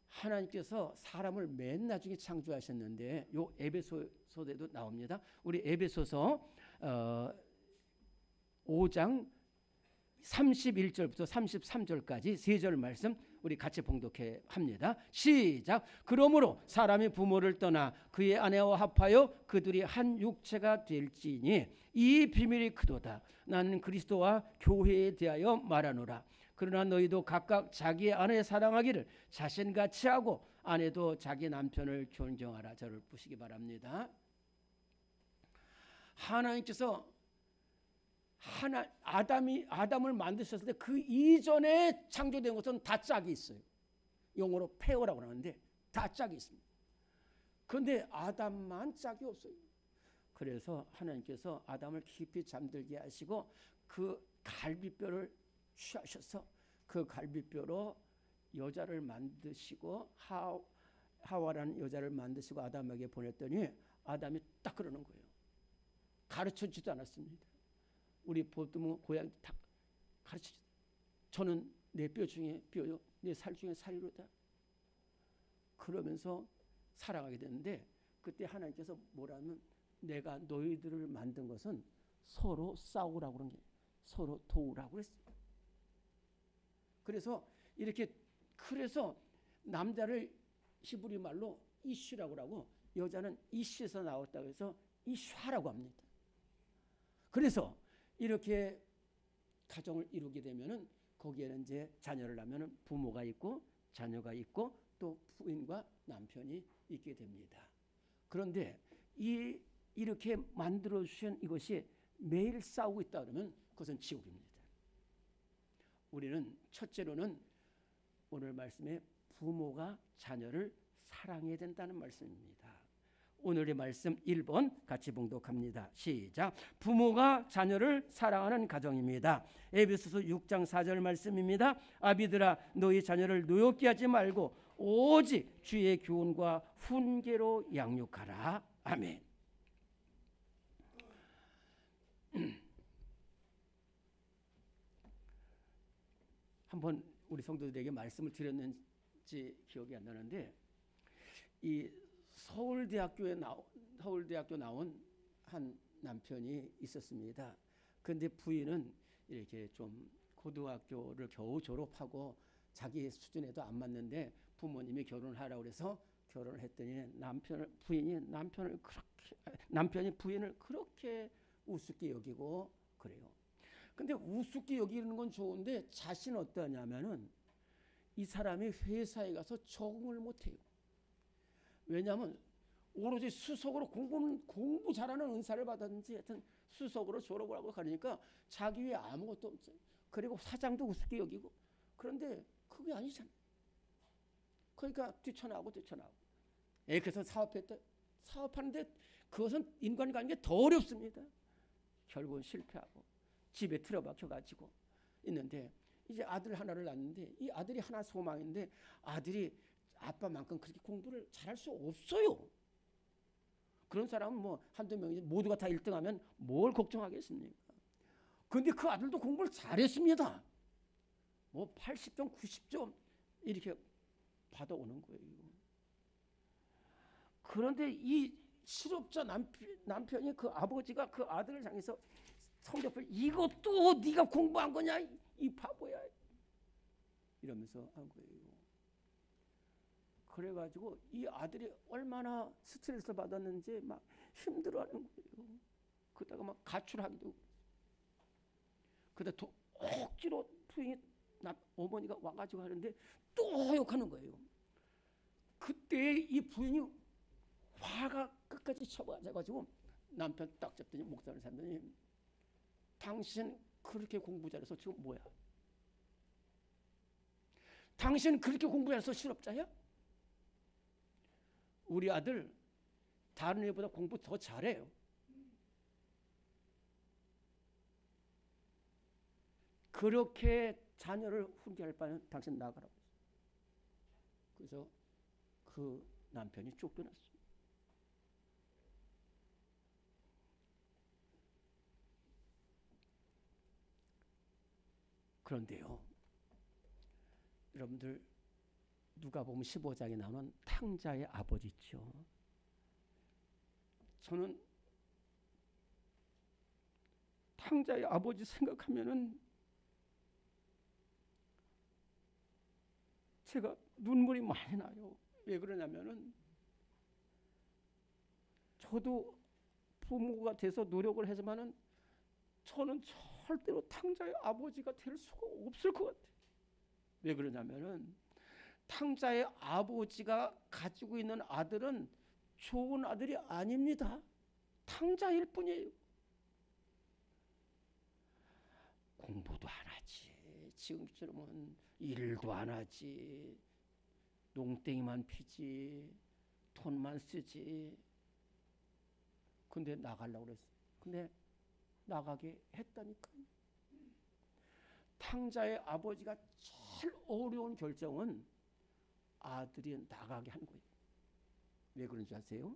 하나님께서 사람을 맨 나중에 창조하셨는데, 요 에베소서에도 나옵니다. 우리 에베소서 5장 31절부터 33절까지 세 절 말씀 우리 같이 봉독해 합니다. 시작. 그러므로 사람이 부모를 떠나 그의 아내와 합하여 그들이 한 육체가 될지니 이 비밀이 크도다. 나는 그리스도와 교회에 대하여 말하노라. 그러나 너희도 각각 자기의 아내 사랑하기를 자신같이 하고 아내도 자기 남편을 존경하라. 저를 보시기 바랍니다. 하나님께서 아담을 만드셨을 때 그 이전에 창조된 것은 다 짝이 있어요. 영어로 페어라고 하는데 다 짝이 있습니다. 그런데 아담만 짝이 없어요. 그래서 하나님께서 아담을 깊이 잠들게 하시고 그 갈비뼈를 취하셔서 그 갈비뼈로 여자를 만드시고 하와라는 여자를 만드시고 아담에게 보냈더니 아담이 딱 그러는 거예요. 가르쳐주지도 않았습니다. 우리 보통 고향 다 가르치죠. 저는 내 뼈 중에 뼈요, 내 살 중에 살이로다. 그러면서 살아가게 되는데, 그때 하나님께서 뭐라면 내가 너희들을 만든 것은 서로 싸우라고 그런 게 서로 도우라고 그랬어요. 그래서 이렇게 그래서 남자를 히브리 말로 이슈라고 하고 여자는 이슈에서 나왔다고 해서 이슈하라고 합니다. 그래서 이렇게 가정을 이루게 되면은 거기에는 이제 자녀를 낳으면은 부모가 있고 자녀가 있고 또 부인과 남편이 있게 됩니다. 그런데 이렇게 만들어 주신 이것이 매일 싸우고 있다 그러면 그것은 지옥입니다. 우리는 첫째로는 오늘 말씀에 부모가 자녀를 사랑해야 된다는 말씀입니다. 오늘의 말씀 1번 같이 봉독합니다. 시작. 부모가 자녀를 사랑하는 가정입니다. 에베소서 6장 4절 말씀입니다. 아비들아 너희 자녀를 노엽게 하지 말고 오직 주의 교훈과 훈계로 양육하라. 아멘. 한번 우리 성도들에게 말씀을 드렸는지 기억이 안 나는데 이 서울대학교 나온 한 남편이 있었습니다. 그런데 부인은 이렇게 좀 고등학교를 겨우 졸업하고 자기 수준에도 안 맞는데 부모님이 결혼을 하라고 그래서 결혼을 했더니 남편이 부인을 그렇게 우습게 여기고 그래요. 근데 우습게 여기는 건 좋은데 자신은 어떠냐면은 이 사람이 회사에 가서 적응을 못해요. 왜냐하면 오로지 수석으로 공부 잘하는 은사를 받았는지 하여튼 수석으로 졸업을 하고 가니까 자기 위에 아무것도 없어요. 그리고 사장도 우습게 여기고 그런데 그게 아니잖아요. 그러니까 뛰쳐나오고 그래서 사업하는데 그것은 인간관계 더 어렵습니다. 결국은 실패하고 집에 틀어박혀가지고 있는데 이제 아들 하나를 낳는데 이 아들이 하나 소망인데 아들이 아빠만큼 그렇게 공부를 잘할 수 없어요. 그런 사람은 뭐 한두 명이지 모두가 다 1등하면 뭘 걱정하겠습니까? 그런데 그 아들도 공부를 잘했습니다. 뭐 80점, 90점 이렇게 받아오는 거예요. 그런데 이 실업자 남편이 그 아버지가 그 아들을 향해서 성적을 이것도 네가 공부한 거냐 이 바보야 이러면서 한 거예요. 그래가지고 이 아들이 얼마나 스트레스 받았는지 막 힘들어하는 거예요. 그러다가 막 가출하기도. 그러다 억지로 부인이 어머니가 와가지고 하는데 또 욕하는 거예요. 그때 이 부인이 화가 끝까지 쳐가지고 남편 딱 잡더니 목사를 삼더니 당신 그렇게 공부 잘해서 지금 뭐야? 당신 그렇게 공부 잘해서 실업자야? 우리 아들 다른 애보다 공부 더 잘해요. 그렇게 자녀를 훈계할 바에는 당신 나가라고. 그래서 그 남편이 쫓겨났어요. 그런데요, 여러분들 누가복음 15장에 나오는 탕자의 아버지 있죠. 저는 탕자의 아버지 생각하면은 제가 눈물이 많이 나요. 왜 그러냐면은 저도 부모가 돼서 노력을 하지만은 저는 절대로 탕자의 아버지가 될 수가 없을 것 같아요. 왜 그러냐면은 탕자의 아버지가 가지고 있는 아들은 좋은 아들이 아닙니다. 탕자일 뿐이에요. 공부도 안 하지. 지금처럼은 일도 안 하지. 농땡이만 피지. 돈만 쓰지. 근데 나가려고 그랬어. 근데 나가게 했다니까요. 탕자의 아버지가 제일 어려운 결정은 아들이 나가게 한 거예요. 왜 그런지 아세요?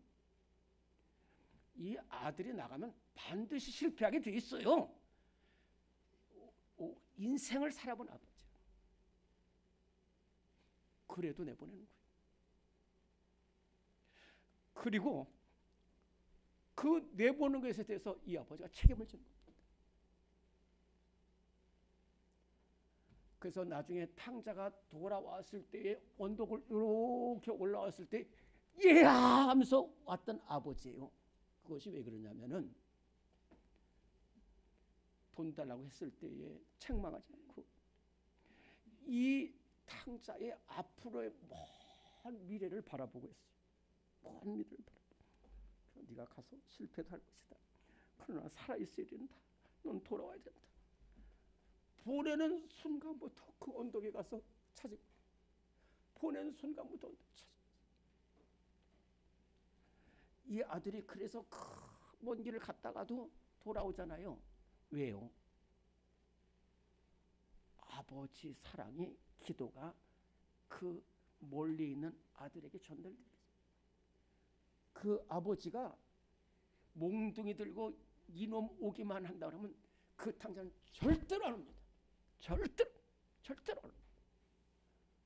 이 아들이 나가면 반드시 실패하게 돼 있어요. 인생을 살아본 아버지. 그래도 내보내는 거예요. 그리고 그 내보는 것에 대해서 이 아버지가 책임을 진 겁니다. 그래서 나중에 탕자가 돌아왔을 때에 언덕을 이렇게 올라왔을 때 예야 하면서 왔던 아버지예요. 그것이 왜 그러냐면은 돈 달라고 했을 때에 책망하지 않고 이 탕자의 앞으로의 먼 미래를 바라보고 있어요. 먼 미래를 바라보고 네가 가서 실패도 할 것이다. 그러나 살아있어야 된다. 넌 돌아와야 된다. 보내는 순간부터 그 언덕에 가서 찾은 보내는 순간부터 찾은 이 아들이 그래서 먼 길을 갔다가도 돌아오잖아요. 왜요? 아버지 사랑의 기도가 그 멀리 있는 아들에게 전달되겠어요. 그 아버지가 몽둥이 들고 이놈 오기만 한다 그러면 그 탕자는 절대로 안 옵니다. 절대로 안 옵니다.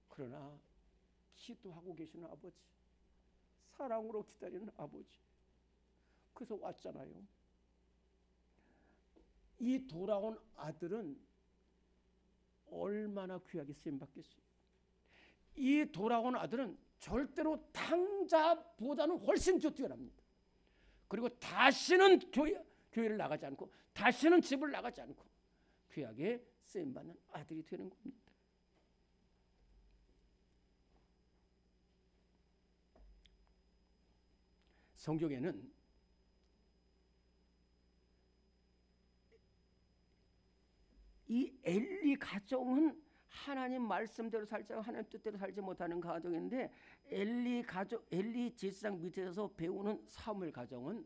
그러나 기도하고 계시는 아버지, 사랑으로 기다리는 아버지, 그래서 왔잖아요. 이 돌아온 아들은 얼마나 귀하게 쓰임받겠어요. 이 돌아온 아들은 절대로 탕자보다는 훨씬 더 뛰어납니다. 그리고 다시는 교회를 나가지 않고 다시는 집을 나가지 않고 귀하게 쓰임받는 아들이 되는 겁니다. 성경에는 이 엘리 가정은 하나님 말씀대로 살지 않고 하나님 뜻대로 살지 못하는 가정인데 엘리 제사장 밑에서 배우는 사무엘 가정은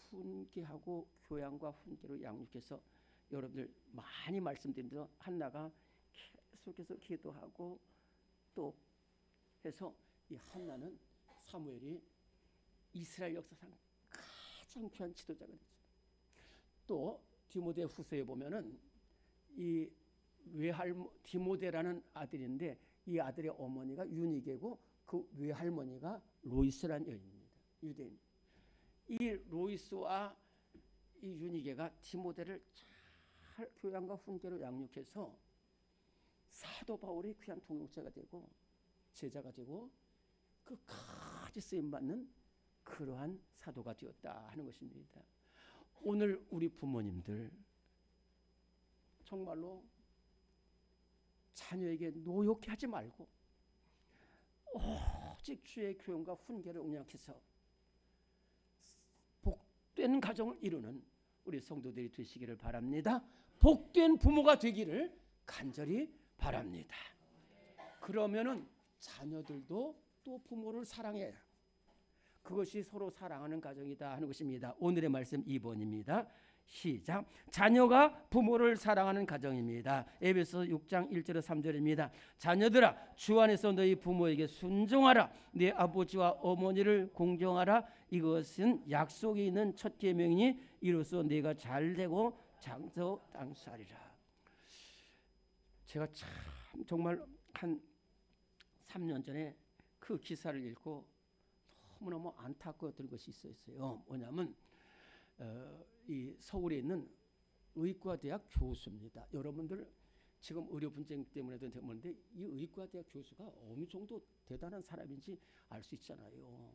훈계하고 교양과 훈계로 양육해서 여러분들 많이 말씀드린 한나가 계속해서 기도하고 또 해서 이 한나는 사무엘이 이스라엘 역사상 가장 귀한 지도자가 됐어요. 또 디모데 후서에 보면은 이 디모데라는 아들인데 이 아들의 어머니가 유니게고 그 외할머니가 로이스라는 여인입니다. 유대인. 이 로이스와 이 유니게가 디모데를 잘 교양과 훈계로 양육해서 사도 바울이 귀한 동역자가 되고 제자가 되고 끝까지 쓰임받는 그러한 사도가 되었다 하는 것입니다. 오늘 우리 부모님들 정말로 자녀에게 노엽게 하지 말고 오직 주의 교훈과 훈계를 옹약해서 복된 가정을 이루는 우리 성도들이 되시기를 바랍니다. 복된 부모가 되기를 간절히 바랍니다. 그러면은 자녀들도 또 부모를 사랑해요. 그것이 서로 사랑하는 가정이다 하는 것입니다. 오늘의 말씀 2번입니다. 시작. 자녀가 부모를 사랑하는 가정입니다. 에베소 6장 1절에서 3절입니다. 자녀들아 주 안에서 너희 부모에게 순종하라. 네 아버지와 어머니를 공경하라. 이것은 약속이 있는 첫 계명이니 이로써 네가 잘되고 장서당사리라. 제가 참 정말 한 3년 전에 그 기사를 읽고 너무너무 안타까웠던 것이 있었어요. 뭐냐면 이 서울에 있는 의과대학 교수입니다. 여러분들 지금 의료 분쟁 때문에도 되는데 이 의과대학 교수가 어느 정도 대단한 사람인지 알 수 있잖아요.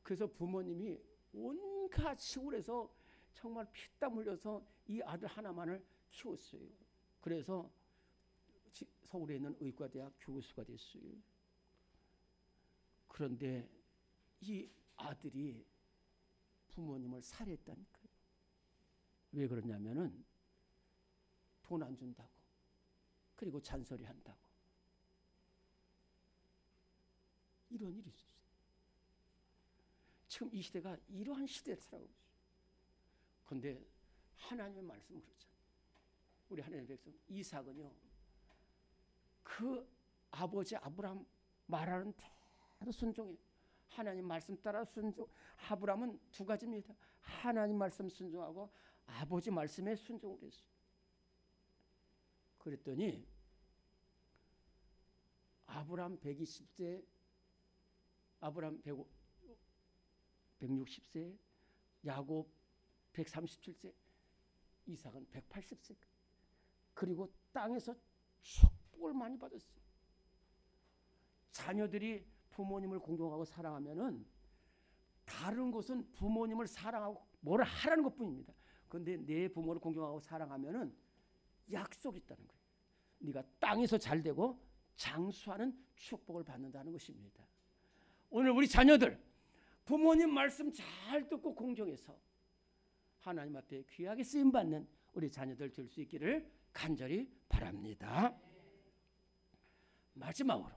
그래서 부모님이 온갖 시골에서 정말 피땀 흘려서 이 아들 하나만을 키웠어요. 그래서 서울에 있는 의과대학 교수가 됐어요. 그런데 이 아들이 부모님을 살해했다니까요. 왜 그러냐면은 돈 안 준다고 그리고 잔소리한다고 이런 일이 있었어요. 지금 이 시대가 이러한 시대를 살아가고 있어요. 그런데 하나님의 말씀은 그렇잖아요. 우리 하나님의 백성 이삭은요 그 아버지 아브라함 말하는 대로 순종해요. 하나님 말씀 따라 순종. 아브라함은 두 가지입니다. 하나님 말씀 순종하고 아버지 말씀에 순종을 했어요. 그랬더니 아브라함 120세, 아브라함 160세, 야곱 137세, 이삭은 180세. 그리고 땅에서 축복을 많이 받았어요. 자녀들이 부모님을 공경하고 사랑하면은 다른 것은 부모님을 사랑하고 뭐를 하라는 것뿐입니다. 그런데 내 부모를 공경하고 사랑하면은 약속이 있다는 거예요. 네가 땅에서 잘 되고 장수하는 축복을 받는다는 것입니다. 오늘 우리 자녀들 부모님 말씀 잘 듣고 공경해서 하나님 앞에 귀하게 쓰임 받는 우리 자녀들 될 수 있기를 간절히 바랍니다. 마지막으로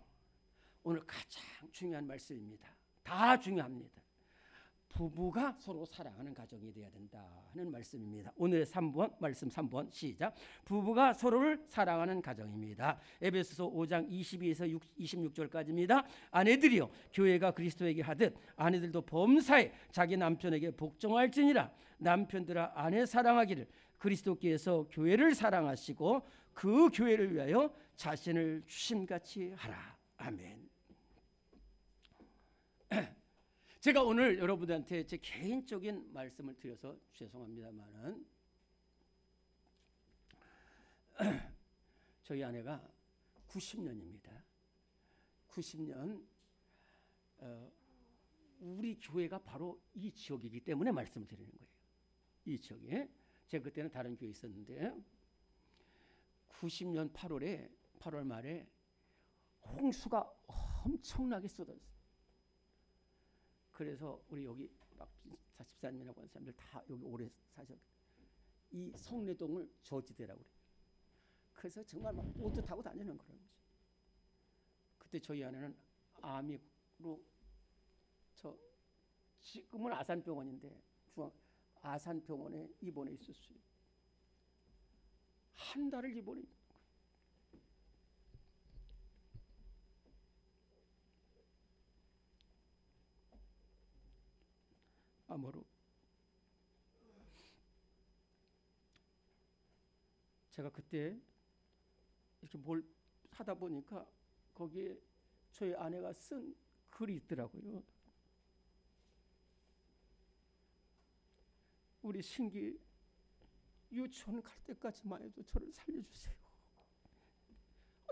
오늘 가장 중요한 말씀입니다. 다 중요합니다. 부부가 서로 사랑하는 가정이 되어야 된다는 말씀입니다. 오늘의 3번 말씀 3번 시작. 부부가 서로를 사랑하는 가정입니다. 에베소서 5장 22에서 26절까지입니다. 아내들이여 교회가 그리스도에게 하듯 아내들도 범사에 자기 남편에게 복종할지니라. 남편들아 아내 사랑하기를 그리스도께서 교회를 사랑하시고 그 교회를 위하여 자신을 주심같이 하라. 아멘. 제가 오늘 여러분들한테 제 개인적인 말씀을 드려서 죄송합니다만은 저희 아내가 90년입니다. 90년 우리 교회가 바로 이 지역이기 때문에 말씀을 드리는 거예요. 이 지역에 제가 그때는 다른 교회에 있었는데 90년 8월 말에 홍수가 엄청나게 쏟아졌어요. 그래서 우리 여기 막 집사님이라고 하는 사람들 다 여기 오래 사셨. 이 성내동을 저지대라고 그래요. 그래서 정말 막 보트 타고 다니는 그런 거죠. 그때 저희 아내는 암으로 지금은 아산병원인데 아산병원에 입원해 있었어요. 한 달을 입원해. 암으로. 제가 그때 이렇게 뭘 하다 보니까 거기에 저희 아내가 쓴 글이 있더라고요. 우리 신기 유치원 갈 때까지만 해도 저를 살려주세요.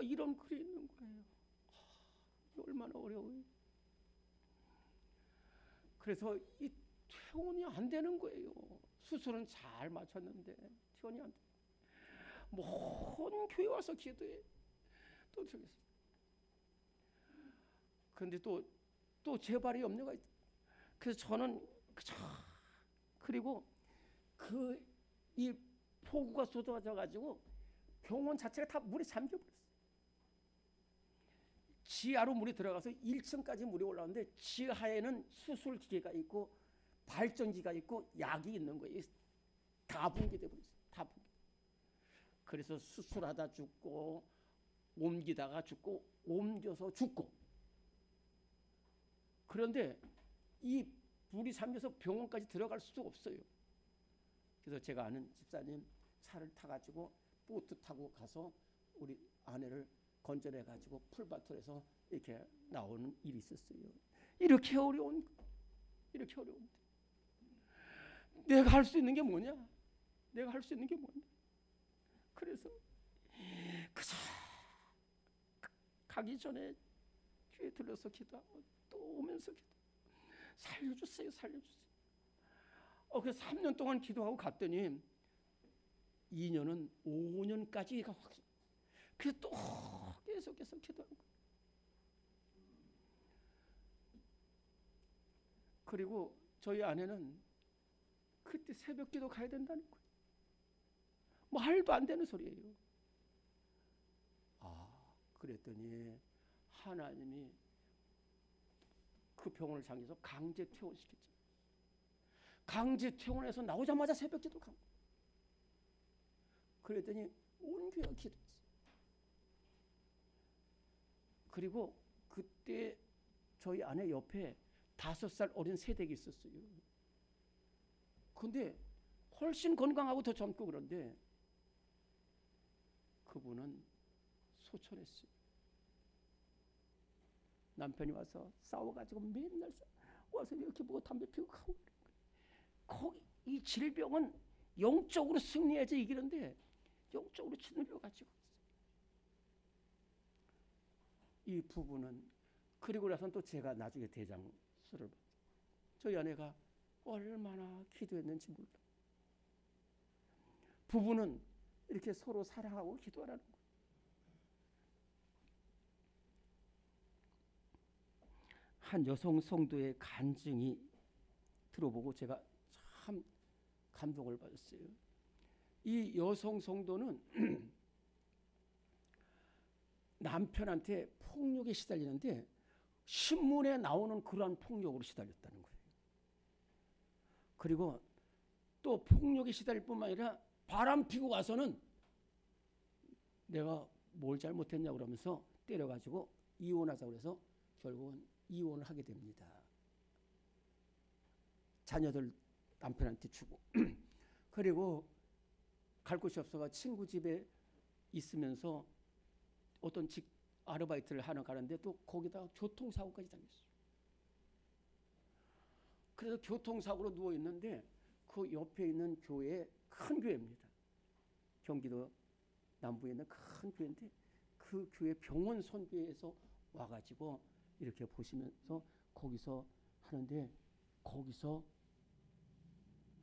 이런 글이 있는 거예요. 얼마나 어려워요. 그래서 이 퇴원이 안 되는 거예요. 수술은 잘 맞췄는데 퇴원이 안 돼. 먼 교회 와서 기도해. 또 저기서. 그런데 또 재발의 염려가 있다. 그래서 저는 그리고 이 폭우가 쏟아져 가지고 병원 자체가 다 물에 잠겨버렸어요. 지하로 물이 들어가서 1층까지 물이 올라오는데 지하에는 수술 기계가 있고 발전기가 있고 약이 있는 거예요. 다 붕괴돼 버렸어요. 다 붕괴. 그래서 수술하다 죽고 옮기다가 죽고 옮겨서 죽고. 그런데 이 물이 잠겨서 병원까지 들어갈 수도 없어요. 그래서 제가 아는 집사님 차를 타가지고 보트 타고 가서 우리 아내를 건져내가지고 풀밭에서 이렇게 나오는 일이 있었어요. 이렇게 어려운데 내가 할 수 있는 게 뭐냐? 그래서 그저 가기 전에 교회 들러서 기도하고 또 오면서 기도. 살려주세요. 그래서 3년 동안 기도하고 갔더니 2년은 5년까지가 확. 그래서 또 계속해서 기도하는 거예요. 그리고 저희 아내는 그때 새벽기도 가야 된다는 거예요. 말도 안 되는 소리예요. 그랬더니 하나님이 그 병원을 상해서 강제 퇴원시켰죠. 강제 퇴원해서 나오자마자 새벽기도 간 거예요. 그랬더니 온 교회가 기도했어요. 그리고 그때 저희 아내 옆에 5살 어린 새댁이 있었어요. 근데 훨씬 건강하고 더 젊고 그런데 그분은 소천했어요. 남편이 와서 싸워가지고 맨날 와서 이렇게 보고 담배 피우고 가고. 거기 이 질병은 영적으로 승리해야지 이기는데 영적으로 짓눌려 가지고. 이 부부는 그리고 나서는 또 제가 나중에 대장수를 받죠. 저희 아내가 얼마나 기도했는지 몰라. 부부는 이렇게 서로 사랑하고 기도하라는 거예요. 한 여성 성도의 간증이 들어보고 제가 참 감동을 받았어요. 이 여성 성도는 남편한테 폭력에 시달리는데 신문에 나오는 그러한 폭력으로 시달렸다는 거예요. 그리고 또 폭력에 시달릴 뿐만 아니라 바람 피고 와서는 내가 뭘 잘못했냐고 그러면서 때려가지고 이혼하자고 해서 결국은 이혼을 하게 됩니다. 자녀들 남편한테 주고 그리고 갈 곳이 없어가 친구 집에 있으면서 어떤 아르바이트를 하러 가는데 또 거기다가 교통사고까지 당했어요. 그래서 교통사고로 누워있는데 그 옆에 있는 교회, 큰 교회입니다. 경기도 남부에 있는 큰 교회인데 그 교회 병원 선교에서 와가지고 이렇게 보시면서 거기서 하는데 거기서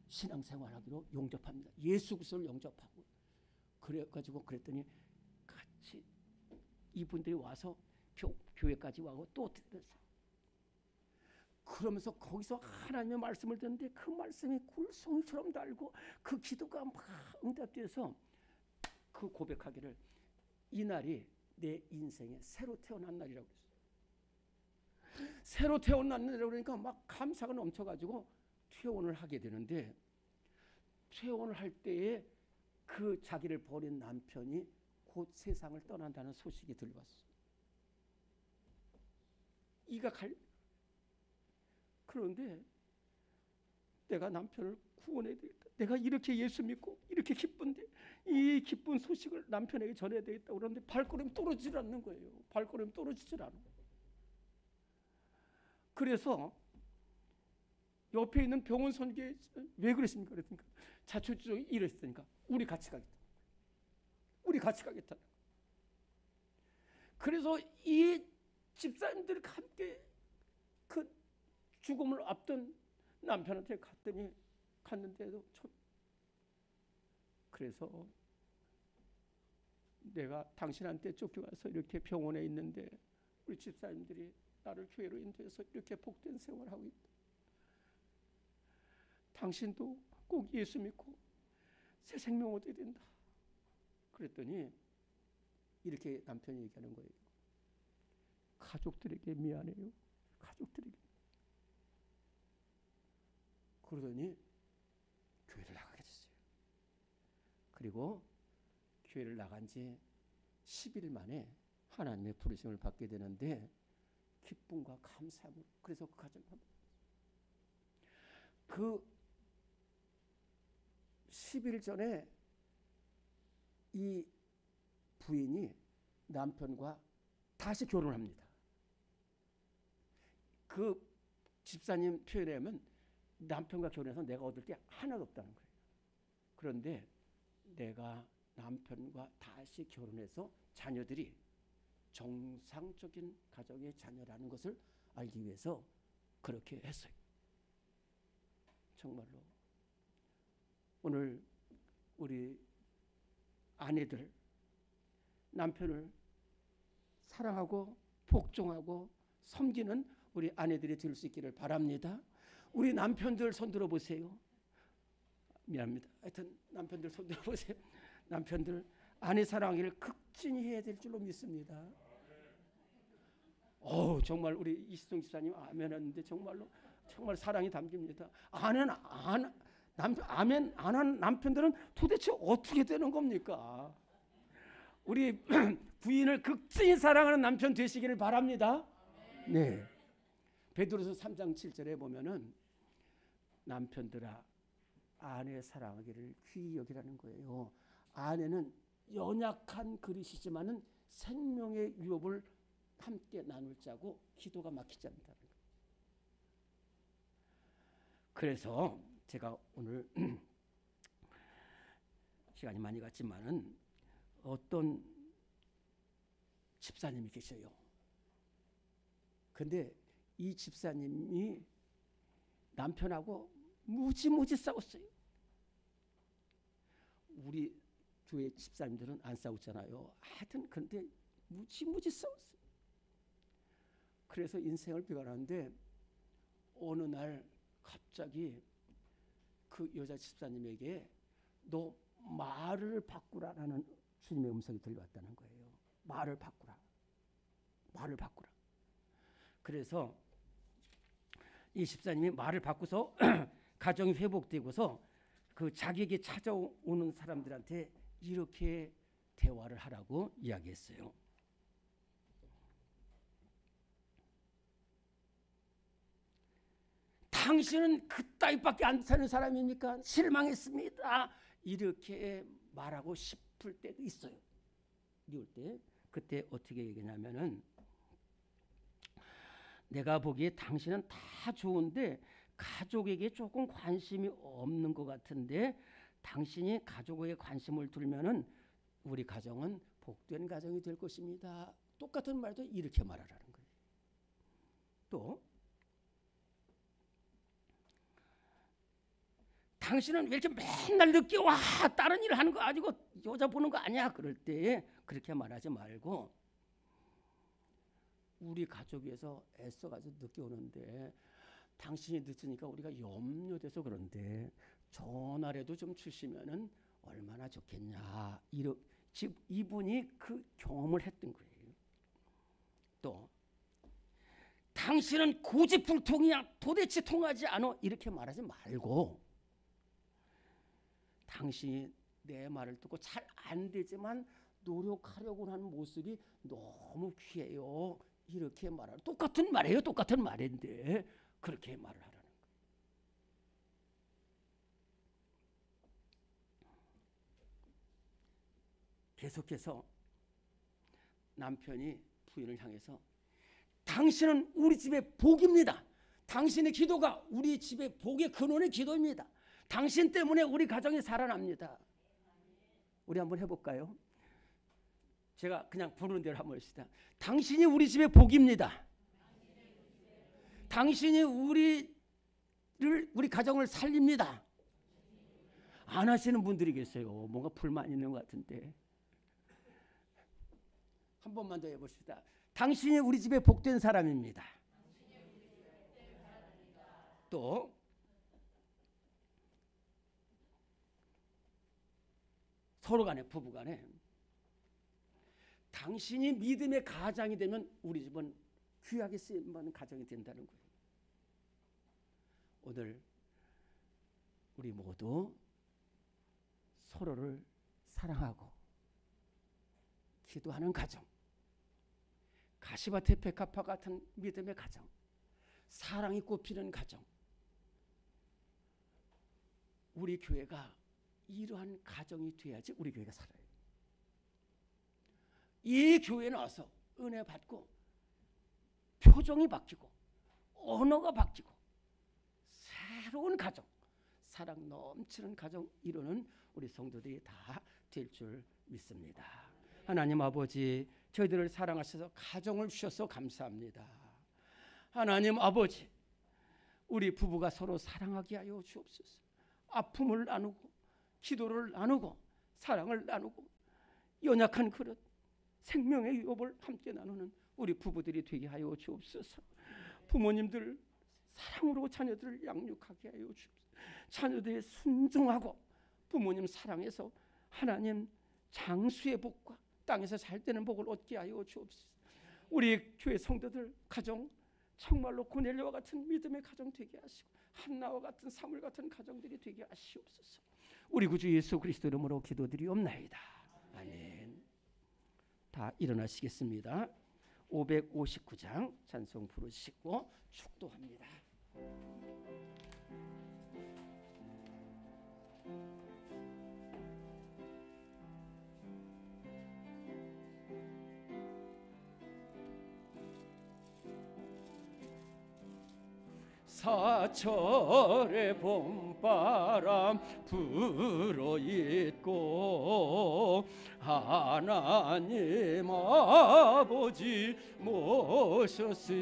신앙생활하기로 용접합니다. 예수 그리스도를 영접하고 그래가지고 그랬더니 같이 이분들이 와서 교회까지 와고 또 들었어요. 그러면서 거기서 하나님의 말씀을 듣는데 그 말씀이 굴송이처럼 달고 그 기도가 막 응답돼서 그 고백하기를 이날이 내 인생에 새로 태어난 날이라고 했어요. 새로 태어난 날이라고 그러니까 막 감사가 넘쳐가지고 퇴원을 하게 되는데 퇴원을 할 때에 그 자기를 버린 남편이 곧 세상을 떠난다는 소식이 들려왔어요. 이가 그런데 내가 남편을 구원해야 되겠다. 내가 이렇게 예수 믿고 이렇게 기쁜데 이 기쁜 소식을 남편에게 전해야 되겠다. 그런데 발걸음이 떨어지질 않는 거예요. 발걸음이 떨어지질 않아. 그래서 옆에 있는 병원 선교에 왜 그랬습니까? 그랬으니까 자초지종이 이랬으니까 우리 같이 가겠다. 우리 같이 가겠다. 그래서 이 집사님들이 함께 그 죽음을 앞둔 남편한테 갔는데도 그래서 내가 당신한테 쫓겨가서 이렇게 병원에 있는데 우리 집사님들이 나를 교회로 인도해서 이렇게 복된 생활을 하고 있다. 당신도 꼭 예수 믿고 새 생명 얻어야 된다. 그랬더니 이렇게 남편이 얘기하는 거예요. 가족들에게 미안해요. 가족들에게. 그러더니 교회를 나가게 됐어요. 그리고 교회를 나간 지 10일 만에 하나님의 부르심을 받게 되는데 기쁨과 감사함으로 그래서 그 가정을 그 10일 전에 이 부인이 남편과 다시 결혼을 합니다. 그 집사님 표현에 하면 남편과 결혼해서 내가 얻을 게 하나도 없다는 거예요. 그런데 내가 남편과 다시 결혼해서 자녀들이 정상적인 가정의 자녀라는 것을 알기 위해서 그렇게 했어요. 정말로 오늘 우리 아내들 남편을 사랑하고 복종하고 섬기는 우리 아내들이 될 수 있기를 바랍니다. 우리 남편들 손들어 보세요. 미안합니다. 하여튼 남편들 손들어 보세요. 남편들 아내 사랑하기를 극진히 해야 될 줄로 믿습니다. 정말 우리 이시동 집사님 아멘 하는데 정말로 정말 사랑이 담깁니다. 아멘 안 한 남편들은 도대체 어떻게 되는 겁니까? 우리 부인을 극진히 사랑하는 남편 되시기를 바랍니다. 네. 베드로서 3장 7절에 보면은 남편들아 아내 사랑하기를 귀히 여기라는 거예요. 아내는 연약한 그릇이지만은 생명의 유업을 함께 나눌 자고 기도가 막히지 않는다는 거예요. 그래서 제가 오늘 시간이 많이 갔지만은 어떤 집사님이 계셔요. 근데 이 집사님이 남편하고 무지무지 싸웠어요. 우리 교회 집사님들은 안 싸웠잖아요. 하여튼 근데 무지무지 싸웠어요. 그래서 인생을 비관하는데 어느 날 갑자기 그 여자 집사님에게 너 말을 바꾸라라는 주님의 음성이 들려왔다는 거예요. 말을 바꾸라. 말을 바꾸라. 그래서 이 집사님이 말을 바꾸서 가정이 회복되고서 그 자기에게 찾아오는 사람들한테 이렇게 대화를 하라고 이야기했어요. 당신은 그따위밖에 안 사는 사람입니까? 실망했습니다. 이렇게 말하고 싶을 때도 있어요. 이럴 때 그때 어떻게 얘기냐면은 내가 보기에 당신은 다 좋은데 가족에게 조금 관심이 없는 것 같은데 당신이 가족에게 관심을 두면은 우리 가정은 복된 가정이 될 것입니다. 똑같은 말도 이렇게 말하라는 거예요. 또 당신은 왜 이렇게 맨날 늦게 와? 다른 일을 하는 거 아니고 여자 보는 거 아니야? 그럴 때 그렇게 말하지 말고 우리 가족 위해서 애써가지고 늦게 오는데 당신이 늦으니까 우리가 염려돼서 그런데 전화라도 좀 주시면은 얼마나 좋겠냐. 지금 이분이 그 경험을 했던 거예요. 또 당신은 고집불통이야. 도대체 통하지 않아. 이렇게 말하지 말고 당신이 내 말을 듣고 잘 안 되지만 노력하려고 하는 모습이 너무 귀해요. 이렇게 말하는 똑같은 말이에요. 똑같은 말인데 그렇게 말을 하라는 거예요. 계속해서 남편이 부인을 향해서 당신은 우리 집의 복입니다. 당신의 기도가 우리 집의 복의 근원의 기도입니다. 당신 때문에 우리 가정이 살아납니다. 우리 한번 해볼까요? 제가 그냥 부르는 대로 한번 합시다. 당신이 우리 집의 복입니다. 당신이 우리 가정을 살립니다. 안 하시는 분들이 계세요. 뭔가 불만 있는 것 같은데. 한 번만 더 해봅시다. 당신이 우리 집에 복된 사람입니다. 또 서로 간에 부부 간에 당신이 믿음의 가장이 되면 우리 집은 귀하게 쓰임받는 가정이 된다는 거예요. 오늘 우리 모두 서로를 사랑하고 기도하는 가정, 가시밭의 백합화 같은 믿음의 가정, 사랑이 꽃피는 가정, 우리 교회가 이러한 가정이 돼야지 우리 교회가 살아요. 이 교회에 나와서 은혜 받고 표정이 바뀌고 언어가 바뀌고 새로운 가정, 사랑 넘치는 가정 이루는 우리 성도들이 다 될 줄 믿습니다. 하나님 아버지, 저희들을 사랑하셔서 가정을 주셔서 감사합니다. 하나님 아버지, 우리 부부가 서로 사랑하게 하여 주옵소서. 아픔을 나누고 기도를 나누고 사랑을 나누고 연약한 그릇 생명의 유업을 함께 나누는 우리 부부들이 되게 하여 주옵소서. 부모님들 사랑으로 자녀들을 양육하게 하여 주옵소서. 자녀들이 순종하고 부모님 사랑해서 하나님 장수의 복과 땅에서 잘 되는 복을 얻게 하여 주옵소서. 우리 교회 성도들 가정 정말로 고넬료와 같은 믿음의 가정 되게 하시고 한나와 같은 사물 같은 가정들이 되게 하시옵소서. 우리 구주 예수 그리스도 이름으로 기도드리옵나이다. 아멘. 다 일어나시겠습니다. 559장 찬송 부르시고 축도합니다. 사철의 봄바람 불어있고 하나님 아버지 모셨으니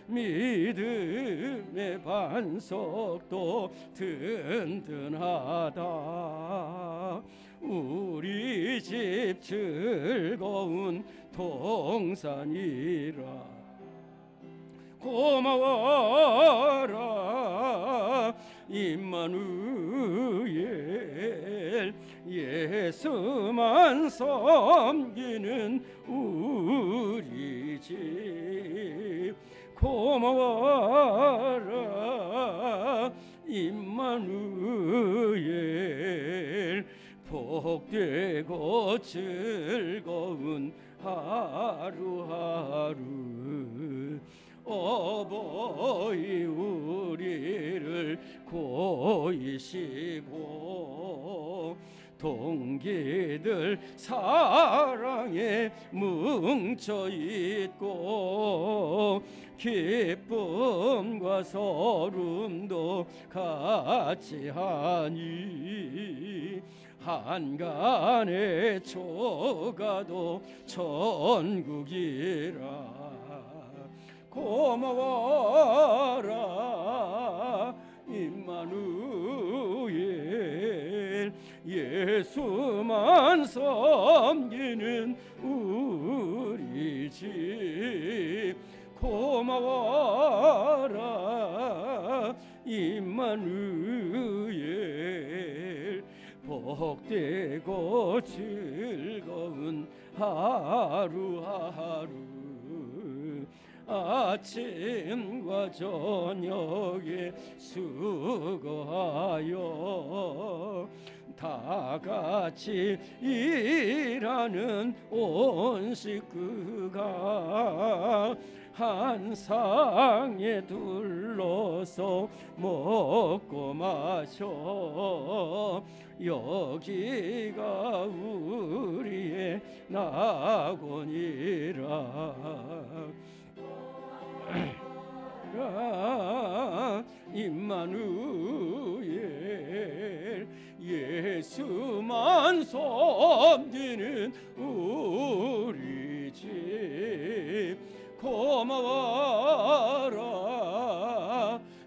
믿음의 반석도 든든하다. 우리 집 즐거운 동산이라. 고마워라 임마누엘, 예수만 섬기는 우리 집. 고마워라 임마누엘, 복되고 즐거운 하루하루. 어버이 우리를 고이시고 동기들 사랑에 뭉쳐있고 기쁨과 서름도 같이 하니 한간의 초가도 천국이라. 고마워라 임마누엘, 예수만 섬기는 우리 집. 고마워라 임마누엘, 복되고 즐거운 하루하루. 아침과 저녁에 수고하여 다 같이 일하는 온 식구가 한 상에 둘러서 먹고 마셔. 여기가 우리의 낙원이라. 임마누엘, 예수만 섬기는 우리 집. 고마워라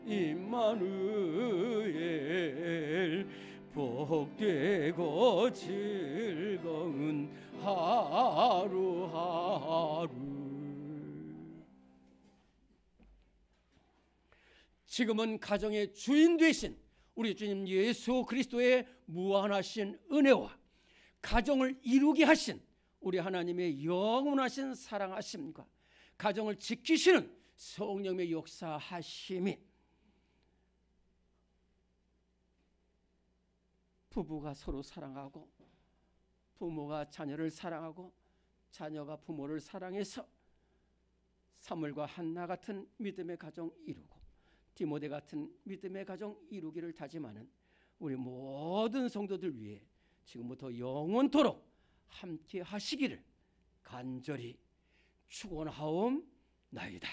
임마누엘, 복되고 즐거운 하루하루. 지금은 가정의 주인 되신 우리 주님 예수 그리스도의 무한하신 은혜와 가정을 이루게 하신 우리 하나님의 영원하신 사랑하심과 가정을 지키시는 성령의 역사하심이 부부가 서로 사랑하고 부모가 자녀를 사랑하고 자녀가 부모를 사랑해서 사물과 한나 같은 믿음의 가정 이루고 디모데 같은 믿음의 가정 이루기를 다짐하는 우리 모든 성도들 위해 지금부터 영원토록 함께 하시기를 간절히 축원하옵나이다.